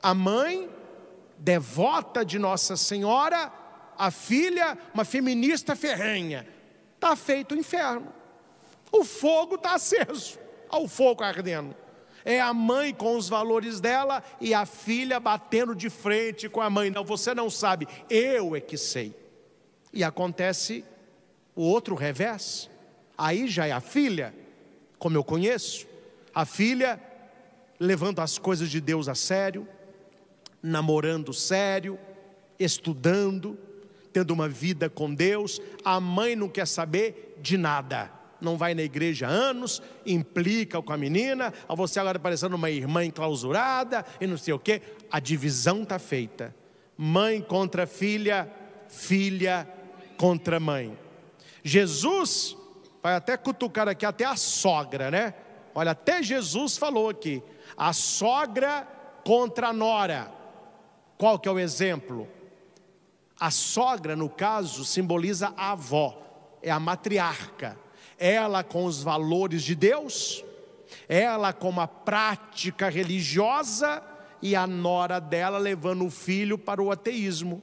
A mãe devota de Nossa Senhora, a filha uma feminista ferrenha. Está feito o inferno. O fogo está aceso, o fogo ardendo. É a mãe com os valores dela e a filha batendo de frente com a mãe. Não, você não sabe, eu é que sei. E acontece o outro revés. Aí já é a filha, como eu conheço, a filha levando as coisas de Deus a sério, namorando sério, estudando, tendo uma vida com Deus. A mãe não quer saber de nada, não vai na igreja há anos, implica com a menina, a você agora parecendo uma irmã enclausurada e não sei o que. A divisão está feita, mãe contra filha, filha contra mãe. Jesus vai até cutucar aqui até a sogra, né? Olha, até Jesus falou aqui, a sogra contra a nora. Qual que é o exemplo? A sogra, no caso, simboliza a avó, é a matriarca. Ela com os valores de Deus, ela com uma prática religiosa, e a nora dela levando o filho para o ateísmo.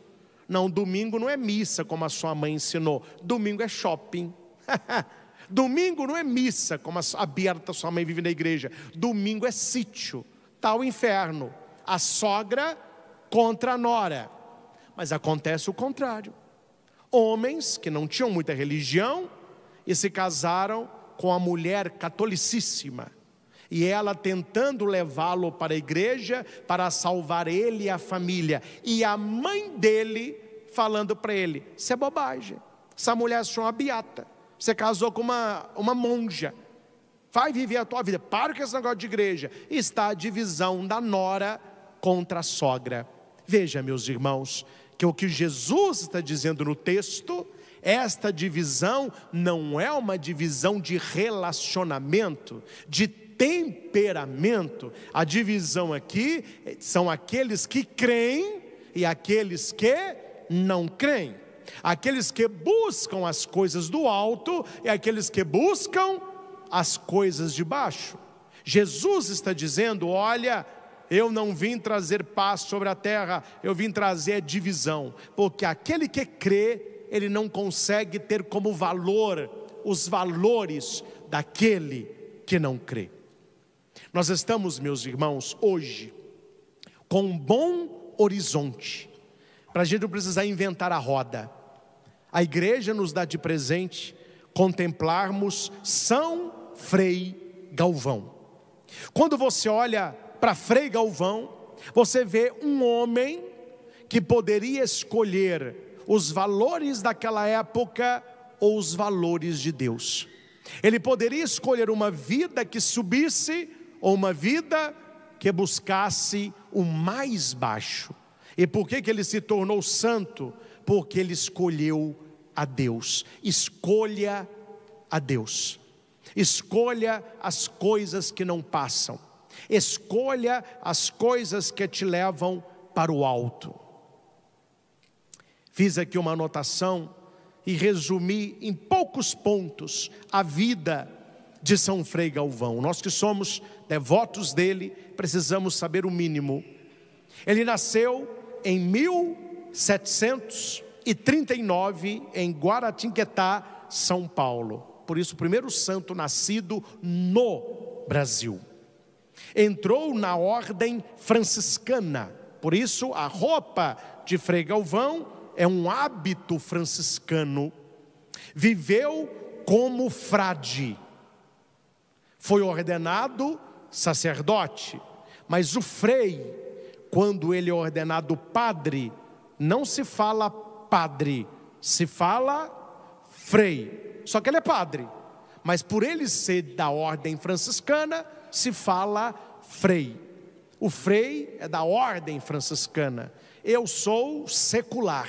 Não, domingo não é missa como a sua mãe ensinou, domingo é shopping. Domingo não é missa como a Berta, sua mãe, vive na igreja, domingo é sítio. Está o inferno, a sogra contra a nora. Mas acontece o contrário. Homens que não tinham muita religião e se casaram com a mulher catolicíssima, e ela tentando levá-lo para a igreja para salvar ele e a família, e a mãe dele falando para ele: isso é bobagem, essa mulher é só uma beata, você casou com uma monja, vai viver a tua vida, para com esse negócio de igreja. Está a divisão da nora contra a sogra. Veja, meus irmãos, que o que Jesus está dizendo no texto, esta divisão não é uma divisão de relacionamento, de temperamento. A divisão aqui são aqueles que creem e aqueles que não creem. Aqueles que buscam as coisas do alto e aqueles que buscam as coisas de baixo. Jesus está dizendo: olha, eu não vim trazer paz sobre a terra, eu vim trazer divisão. Porque aquele que crê, ele não consegue ter como valor os valores daquele que não crê. Nós estamos, meus irmãos, hoje com um bom horizonte, para a gente não precisar inventar a roda. A igreja nos dá de presente contemplarmos São Frei Galvão. Quando você olha para Frei Galvão, você vê um homem que poderia escolher os valores daquela época ou os valores de Deus. Ele poderia escolher uma vida que subisse ou uma vida que buscasse o mais baixo. E por que ele se tornou santo? Porque ele escolheu a Deus. Escolha a Deus. Escolha as coisas que não passam. Escolha as coisas que te levam para o alto. Fiz aqui uma anotação e resumi em poucos pontos a vida de São Frei Galvão. Nós que somos devotos dele, precisamos saber o mínimo. Ele nasceu em 1739 em Guaratinguetá, São Paulo. Por isso, o primeiro santo nascido no Brasil. Entrou na ordem franciscana. Por isso, a roupa de Frei Galvão é um hábito franciscano. Viveu como frade. Foi ordenado sacerdote. Mas o frei, quando ele é ordenado padre, não se fala padre, se fala frei. Só que ele é padre, mas por ele ser da ordem franciscana, se fala frei. O frei é da ordem franciscana. Eu sou secular.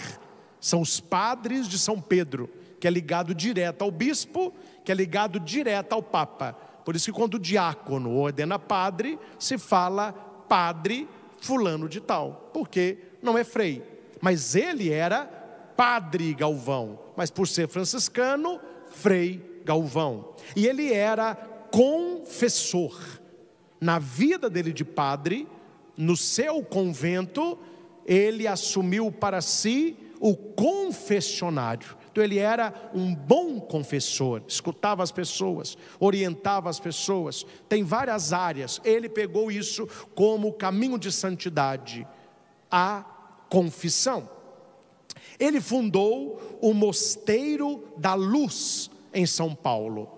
São os padres de São Pedro, que é ligado direto ao bispo, que é ligado direto ao papa. Por isso que quando o diácono ordena padre, se fala padre fulano de tal, porque não é frei. Mas ele era padre Galvão, mas por ser franciscano, Frei Galvão. E ele era confessor. Na vida dele de padre, no seu convento, ele assumiu para si o confessionário. Então ele era um bom confessor, escutava as pessoas, orientava as pessoas. Tem várias áreas. Ele pegou isso como caminho de santidade, a confissão. Ele fundou o Mosteiro da Luz em São Paulo,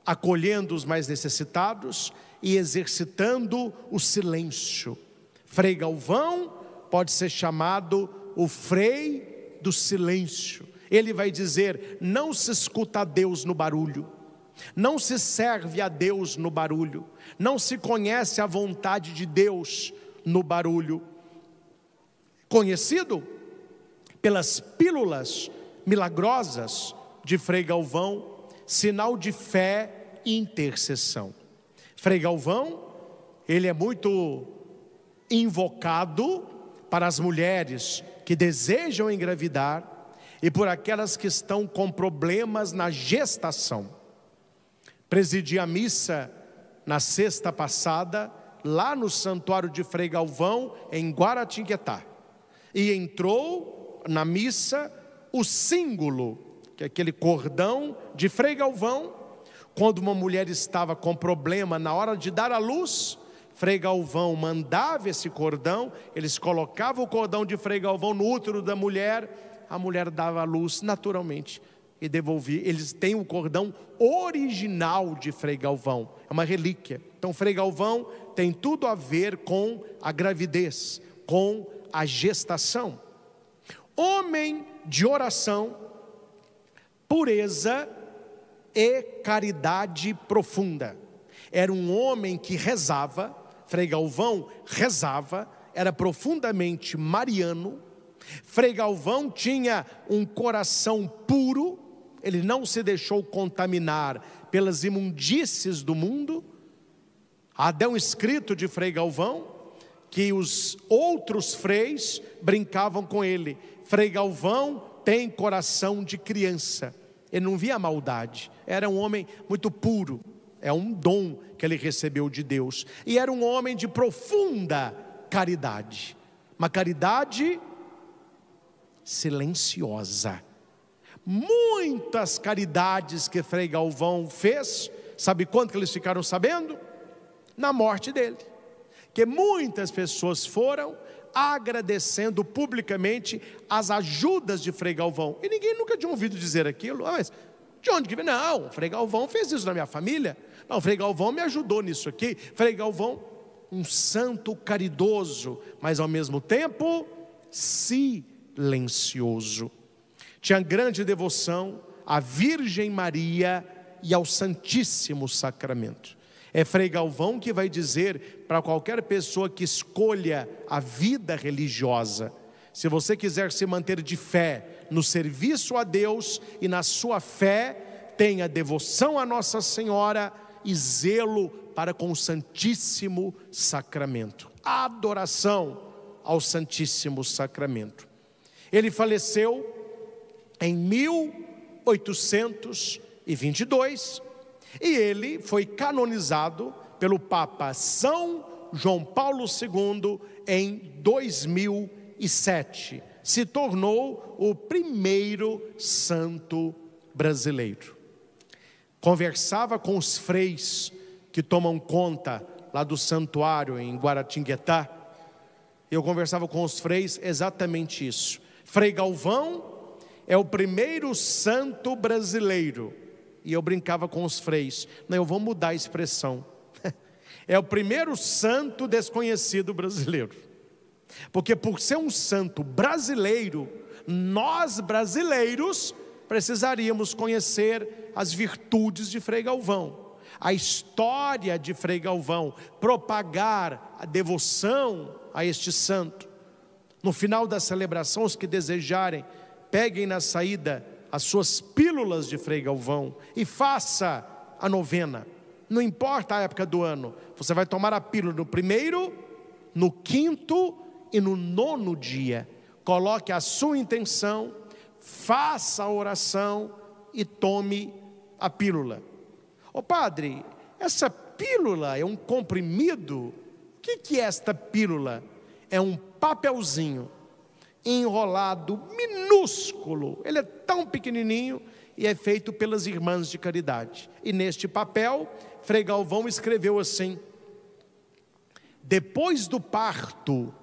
acolhendo os mais necessitados e exercitando o silêncio. Frei Galvão pode ser chamado o Frei do Silêncio. Ele vai dizer: não se escuta a Deus no barulho, não se serve a Deus no barulho, não se conhece a vontade de Deus no barulho. Conhecido pelas pílulas milagrosas de Frei Galvão, sinal de fé e intercessão. Frei Galvão, ele é muito invocado para as mulheres que desejam engravidar e por aquelas que estão com problemas na gestação. Presidi a missa na sexta passada, lá no santuário de Frei Galvão, em Guaratinguetá. E entrou na missa o símbolo, que é aquele cordão de Frei Galvão. Quando uma mulher estava com problema na hora de dar à luz, Frei Galvão mandava esse cordão, eles colocavam o cordão de Frei Galvão no útero da mulher, a mulher dava à luz naturalmente e devolvia. Eles têm o cordão original de Frei Galvão, é uma relíquia. Então Frei Galvão tem tudo a ver com a gravidez, com a gestação. Homem de oração, pureza e caridade profunda. Era um homem que rezava. Frei Galvão rezava, era profundamente mariano. Frei Galvão tinha um coração puro, ele não se deixou contaminar pelas imundícies do mundo. Há até um escrito de Frei Galvão que os outros freis brincavam com ele. Frei Galvão tem coração de criança. Ele não via maldade. Era um homem muito puro. É um dom que ele recebeu de Deus. E era um homem de profunda caridade. Uma caridade silenciosa. Muitas caridades que Frei Galvão fez, sabe quando que eles ficaram sabendo? Na morte dele. Que muitas pessoas foram agradecendo publicamente as ajudas de Frei Galvão. E ninguém nunca tinha ouvido dizer aquilo. Mas de onde que vem? Não, Frei Galvão fez isso na minha família. Não, Frei Galvão me ajudou nisso aqui. Frei Galvão, um santo caridoso, mas ao mesmo tempo silencioso. Tinha grande devoção à Virgem Maria e ao Santíssimo Sacramento. É Frei Galvão que vai dizer para qualquer pessoa que escolha a vida religiosa: se você quiser se manter de fé no serviço a Deus e na sua fé, tenha devoção a Nossa Senhora e zelo para com o Santíssimo Sacramento. Adoração ao Santíssimo Sacramento. Ele faleceu em 1822 e ele foi canonizado pelo Papa São João Paulo II em 2007. Se tornou o primeiro santo brasileiro. Conversava com os freis que tomam conta lá do santuário em Guaratinguetá. Eu conversava com os freis exatamente isso. Frei Galvão é o primeiro santo brasileiro. E eu brincava com os freis: não, eu vou mudar a expressão. É o primeiro santo desconhecido brasileiro. Porque por ser um santo brasileiro, nós brasileiros precisaríamos conhecer as virtudes de Frei Galvão, a história de Frei Galvão, propagar a devoção a este santo. No final da celebração, os que desejarem, peguem na saída as suas pílulas de Frei Galvão e faça a novena. Não importa a época do ano, você vai tomar a pílula no primeiro, no quinto e no nono dia. Coloque a sua intenção, faça a oração e tome a pílula. Ô padre, essa pílula é um comprimido? O que é esta pílula? É um papelzinho enrolado, minúsculo. Ele é tão pequenininho e é feito pelas irmãs de caridade. E neste papel, Frei Galvão escreveu assim: depois do parto,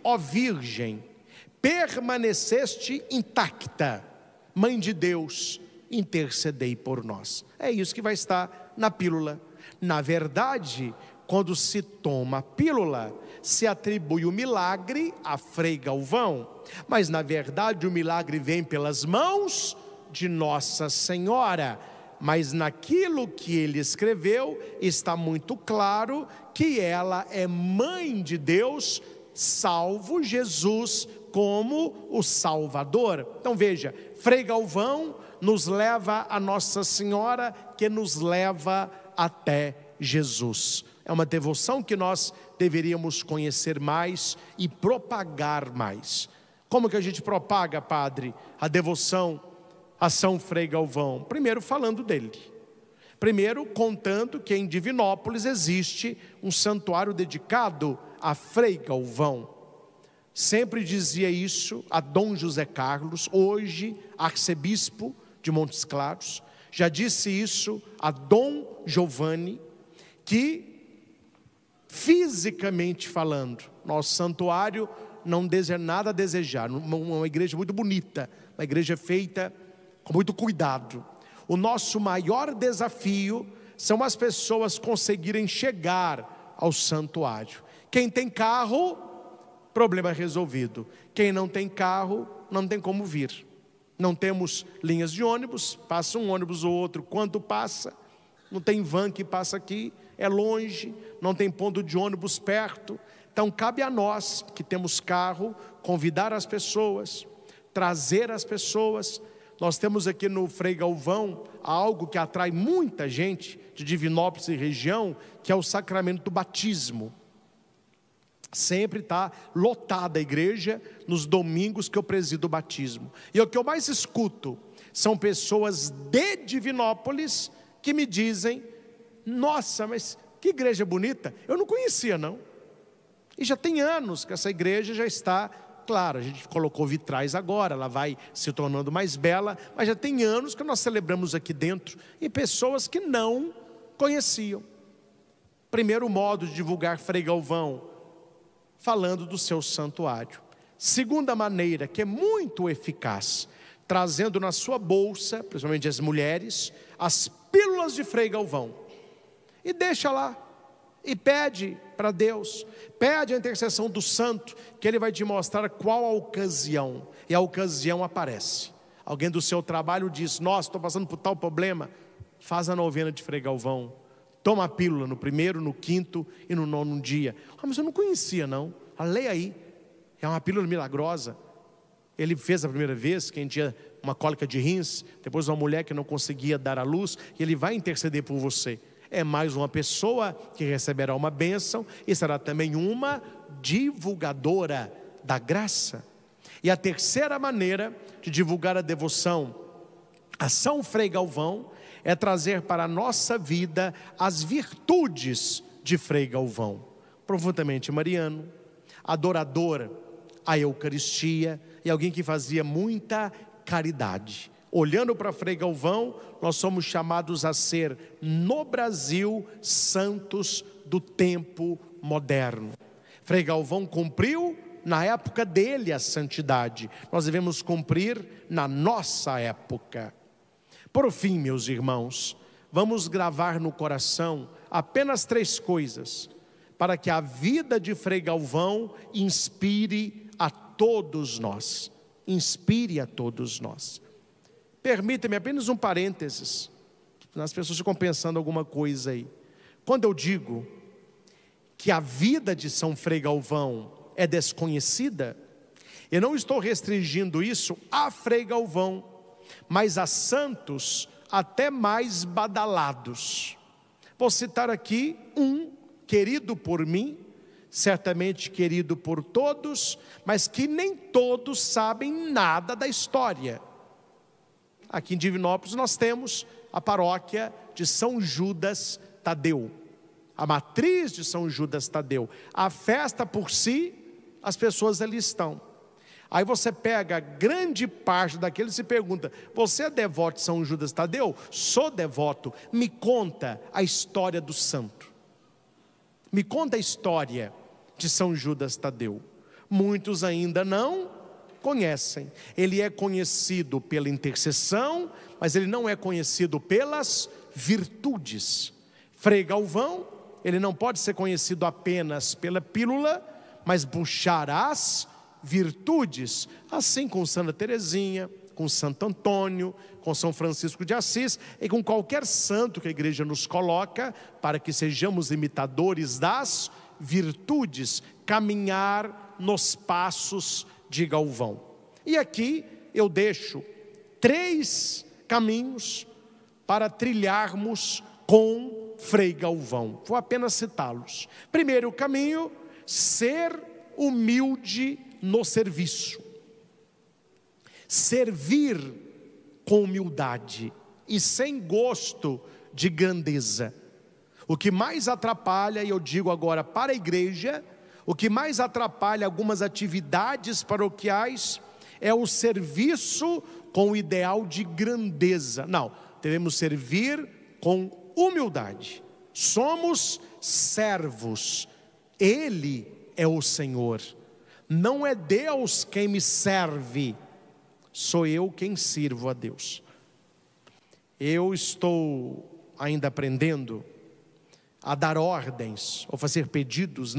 ó Virgem, permaneceste intacta, Mãe de Deus, intercedei por nós. É isso que vai estar na pílula. Na verdade, quando se toma a pílula, se atribui o milagre a Frei Galvão, mas na verdade o milagre vem pelas mãos de Nossa Senhora. Mas naquilo que ele escreveu está muito claro que ela é mãe de Deus, salvo Jesus como o Salvador. Então veja, Frei Galvão nos leva a Nossa Senhora, que nos leva até Jesus. É uma devoção que nós deveríamos conhecer mais e propagar mais. Como que a gente propaga, padre, a devoção a São Frei Galvão? Primeiro falando dele. Primeiro contando que em Divinópolis existe um santuário dedicado a Frei Galvão. Sempre dizia isso a Dom José Carlos, hoje arcebispo de Montes Claros. Já disse isso a Dom Giovanni, que fisicamente falando, nosso santuário não deixa nada a desejar. Uma igreja muito bonita, uma igreja feita com muito cuidado. O nosso maior desafio são as pessoas conseguirem chegar ao santuário. Quem tem carro, problema resolvido. Quem não tem carro, não tem como vir. Não temos linhas de ônibus, passa um ônibus ou outro, quando passa, não tem van que passa aqui, é longe, não tem ponto de ônibus perto. Então cabe a nós, que temos carro, convidar as pessoas, trazer as pessoas. Nós temos aqui no Frei Galvão algo que atrai muita gente de Divinópolis e região, que é o sacramento do batismo. Sempre está lotada a igreja nos domingos que eu presido o batismo. E o que eu mais escuto são pessoas de Divinópolis que me dizem: nossa, mas que igreja bonita, eu não conhecia não. E já tem anos que essa igreja já está, claro, a gente colocou vitrais agora, ela vai se tornando mais bela, mas já tem anos que nós celebramos aqui dentro, e pessoas que não conheciam. Primeiro modo de divulgar Frei Galvão, falando do seu santuário. Segunda maneira, que é muito eficaz, trazendo na sua bolsa, principalmente as mulheres, as pílulas de Frei Galvão. E deixa lá, e pede para Deus, pede a intercessão do santo, que ele vai te mostrar qual a ocasião, e a ocasião aparece. Alguém do seu trabalho diz: nossa, estou passando por tal problema, faz a novena de Frei Galvão, toma a pílula no primeiro, no quinto e no nono dia. Mas eu não conhecia não, leia aí, é uma pílula milagrosa. Ele fez a primeira vez, quem tinha uma cólica de rins, depois uma mulher que não conseguia dar à luz, e ele vai interceder por você. É mais uma pessoa que receberá uma bênção e será também uma divulgadora da graça. E a terceira maneira de divulgar a devoção a São Frei Galvão é trazer para a nossa vida as virtudes de Frei Galvão. Profundamente mariano, adorador à Eucaristia e alguém que fazia muita caridade. Olhando para Frei Galvão, nós somos chamados a ser, no Brasil, santos do tempo moderno. Frei Galvão cumpriu na época dele a santidade, nós devemos cumprir na nossa época. Por fim, meus irmãos, vamos gravar no coração apenas 3 coisas, para que a vida de Frei Galvão inspire a todos nós. Inspire a todos nós. Permita-me apenas um parênteses, as pessoas ficam pensando alguma coisa aí. Quando eu digo que a vida de São Frei Galvão é desconhecida, eu não estou restringindo isso a Frei Galvão, mas a santos até mais badalados. Vou citar aqui um querido por mim, certamente querido por todos, mas que nem todos sabem nada da história. Aqui em Divinópolis nós temos a paróquia de São Judas Tadeu, a matriz de São Judas Tadeu. A festa por si, as pessoas ali estão. Aí você pega grande parte daqueles e se pergunta: você é devoto de São Judas Tadeu? Sou devoto. Me conta a história do santo. Me conta a história de São Judas Tadeu. Muitos ainda não conhecem. Ele é conhecido pela intercessão, mas ele não é conhecido pelas virtudes. Frei Galvão, ele não pode ser conhecido apenas pela pílula, mas buscar as virtudes, assim com Santa Teresinha, com Santo Antônio, com São Francisco de Assis e com qualquer santo que a igreja nos coloca, para que sejamos imitadores das virtudes, caminhar nos passos de Galvão. E aqui eu deixo 3 caminhos para trilharmos com Frei Galvão. Vou apenas citá-los. Primeiro caminho: ser humilde no serviço. Servir com humildade e sem gosto de grandeza. O que mais atrapalha, e eu digo agora para a igreja, o que mais atrapalha algumas atividades paroquiais é o serviço com o ideal de grandeza. Não, devemos servir com humildade. Somos servos, Ele é o Senhor. Não é Deus quem me serve, sou eu quem sirvo a Deus. Eu estou ainda aprendendo a dar ordens, ou fazer pedidos,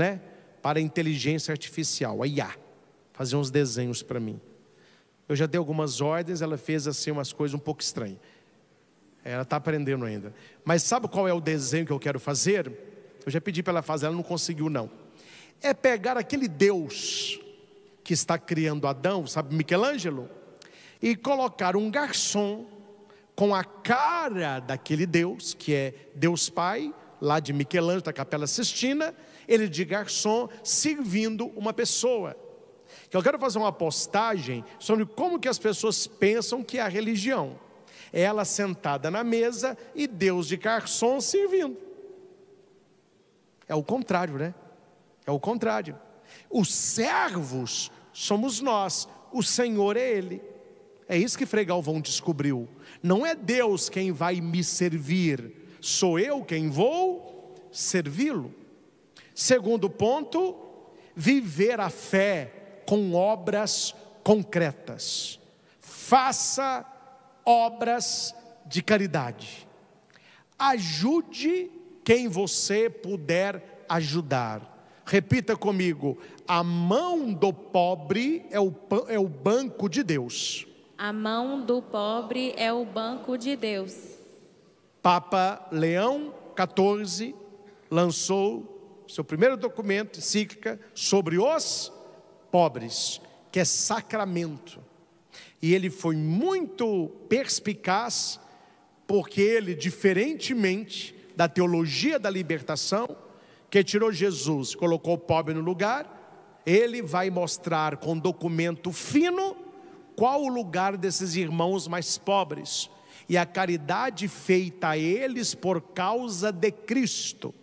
para a inteligência artificial, a IA, fazer uns desenhos para mim. Eu já dei algumas ordens, ela fez assim umas coisas um pouco estranhas. Ela está aprendendo ainda. Mas sabe qual é o desenho que eu quero fazer? Eu já pedi para ela fazer, ela não conseguiu não. É pegar aquele Deus que está criando Adão, sabe, Michelangelo? E colocar um garçom com a cara daquele Deus, que é Deus Pai, lá de Michelangelo, da Capela Sistina, ele de garçom servindo uma pessoa. Que eu quero fazer uma postagem sobre como que as pessoas pensam que é a religião. É ela sentada na mesa e Deus de garçom servindo. É o contrário, né? É o contrário. Os servos somos nós, o Senhor é Ele. É isso que Frei Galvão descobriu. Não é Deus quem vai me servir, sou eu quem vou servi-lo. Segundo ponto, viver a fé com obras concretas. Faça obras de caridade. Ajude quem você puder ajudar. Repita comigo: a mão do pobre é o banco de Deus. A mão do pobre é o banco de Deus. Papa Leão XIV lançou seu primeiro documento, encíclica, sobre os pobres, que é sacramento. E ele foi muito perspicaz, porque ele, diferentemente da teologia da libertação, que tirou Jesus, colocou o pobre no lugar, ele vai mostrar com documento fino qual o lugar desses irmãos mais pobres, e a caridade feita a eles por causa de Cristo.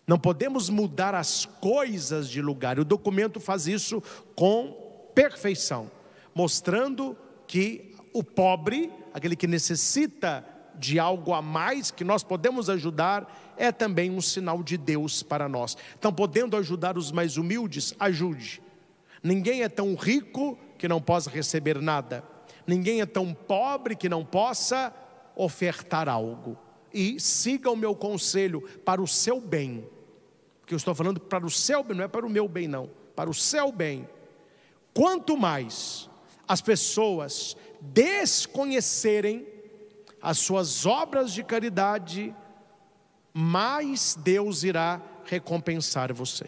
Não podemos mudar as coisas de lugar, o documento faz isso com perfeição, mostrando que o pobre, aquele que necessita de algo a mais, que nós podemos ajudar, é também um sinal de Deus para nós. Então, podendo ajudar os mais humildes, ajude. Ninguém é tão rico que não possa receber nada. Ninguém é tão pobre que não possa ofertar algo. E siga o meu conselho para o seu bem. Porque eu estou falando para o seu bem, não é para o meu bem não. Para o seu bem. Quanto mais as pessoas desconhecerem as suas obras de caridade, mais Deus irá recompensar você.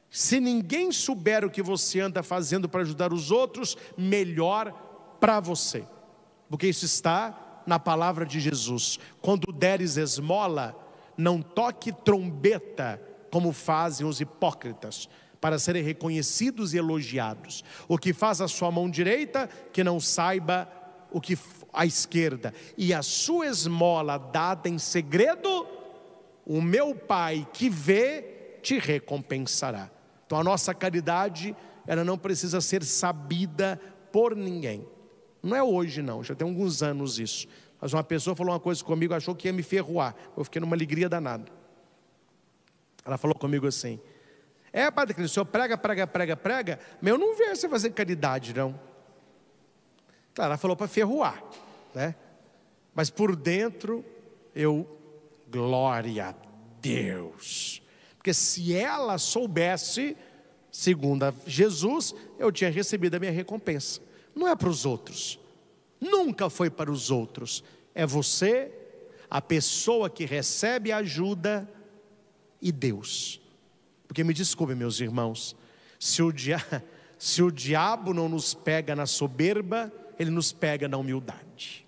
Se ninguém souber o que você anda fazendo para ajudar os outros, melhor para você. Porque isso está na palavra de Jesus. Quando deres esmola, não toque trombeta, como fazem os hipócritas, para serem reconhecidos e elogiados. O que faz a sua mão direita, que não saiba o que a esquerda. E a sua esmola dada em segredo, o meu Pai que vê, te recompensará. Então a nossa caridade, ela não precisa ser sabida por ninguém. Não é hoje não, já tem alguns anos isso. Mas uma pessoa falou uma coisa comigo, achou que ia me ferroar. Eu fiquei numa alegria danada. Ela falou comigo assim: Padre Cristo, o senhor prega, mas eu não vejo você fazer caridade não. Claro, ela falou para ferroar, né? Mas por dentro, glória a Deus. Porque se ela soubesse, segundo Jesus, eu tinha recebido a minha recompensa. Não é para os outros, nunca foi para os outros. É você, a pessoa que recebe ajuda, e Deus. Porque me desculpe, meus irmãos, se o diabo não nos pega na soberba, ele nos pega na humildade.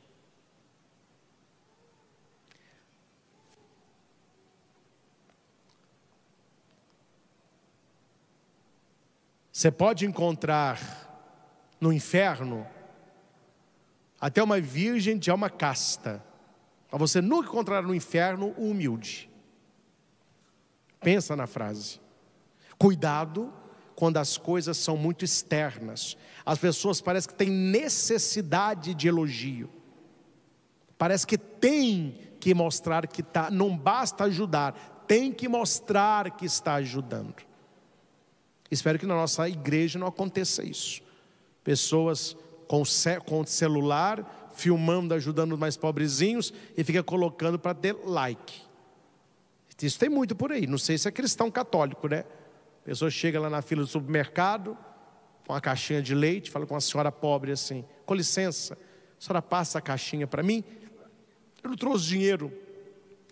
Você pode encontrar no inferno até uma virgem de alma casta, mas você nunca encontrará no inferno o humilde. Pensa na frase. Cuidado quando as coisas são muito externas. As pessoas parecem que têm necessidade de elogio. Parece que tem que mostrar que está. Não basta ajudar, tem que mostrar que está ajudando. Espero que na nossa igreja não aconteça isso. Pessoas com celular, filmando, ajudando os mais pobrezinhos, e fica colocando para ter like. Isso tem muito por aí. Não sei se é cristão católico, né? A pessoa chega lá na fila do supermercado, com uma caixinha de leite, fala com uma senhora pobre assim: com licença, a senhora passa a caixinha para mim? Eu não trouxe dinheiro.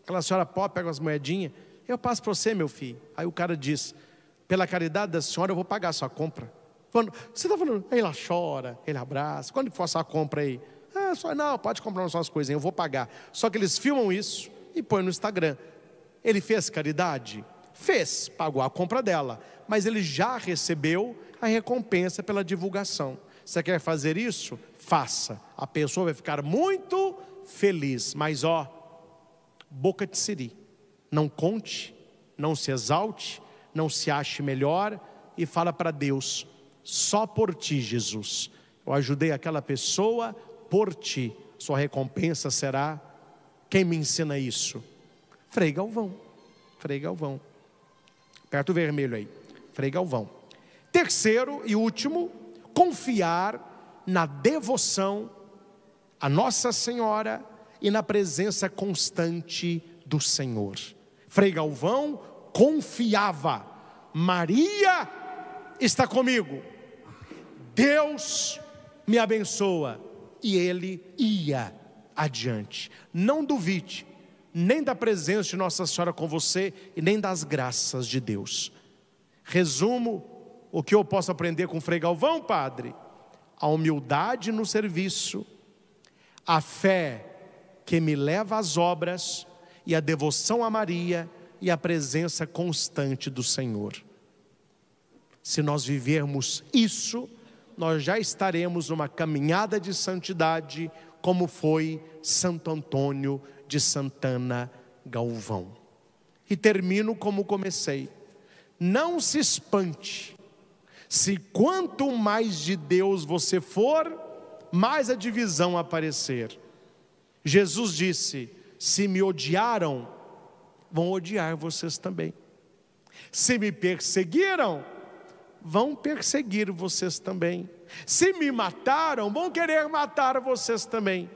Aquela senhora pobre pega umas moedinhas: eu passo para você, meu filho. Aí o cara diz: pela caridade da senhora eu vou pagar a sua compra. Você está falando? Aí ela chora, ele abraça. Quando que for a sua compra aí? Não, pode comprar umas coisinhas, eu vou pagar. Só que eles filmam isso, e põe no Instagram. Ele fez caridade? Fez, pagou a compra dela, mas ele já recebeu a recompensa pela divulgação. Você quer fazer isso? Faça. A pessoa vai ficar muito feliz, mas boca de siri. Não conte, não se exalte, não se ache melhor e fala para Deus: só por ti, Jesus, eu ajudei aquela pessoa por ti, sua recompensa será. Quem me ensina isso? Frei Galvão. Frei Galvão. Aperta o vermelho aí. Frei Galvão. Terceiro e último, confiar na devoção a Nossa Senhora e na presença constante do Senhor. Frei Galvão confiava: Maria está comigo, Deus me abençoa, e ele ia adiante. Não duvide nem da presença de Nossa Senhora com você e nem das graças de Deus. Resumo o que eu posso aprender com Frei Galvão, padre: a humildade no serviço, a fé que me leva às obras e a devoção a Maria e a presença constante do Senhor. Se nós vivermos isso, nós já estaremos numa caminhada de santidade, como foi Santo Antônio de Santana Galvão. E termino como comecei: não se espante se quanto mais de Deus você for, mais a divisão aparecer. Jesus disse: se me odiaram, vão odiar vocês também. Se me perseguiram, vão perseguir vocês também. Se me mataram, vão querer matar vocês também.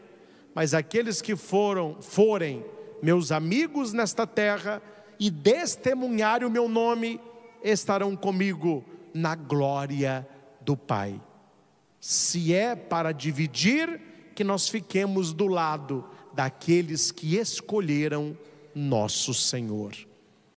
Mas aqueles que forem meus amigos nesta terra e testemunharem o meu nome, estarão comigo na glória do Pai. Se é para dividir, que nós fiquemos do lado daqueles que escolheram nosso Senhor.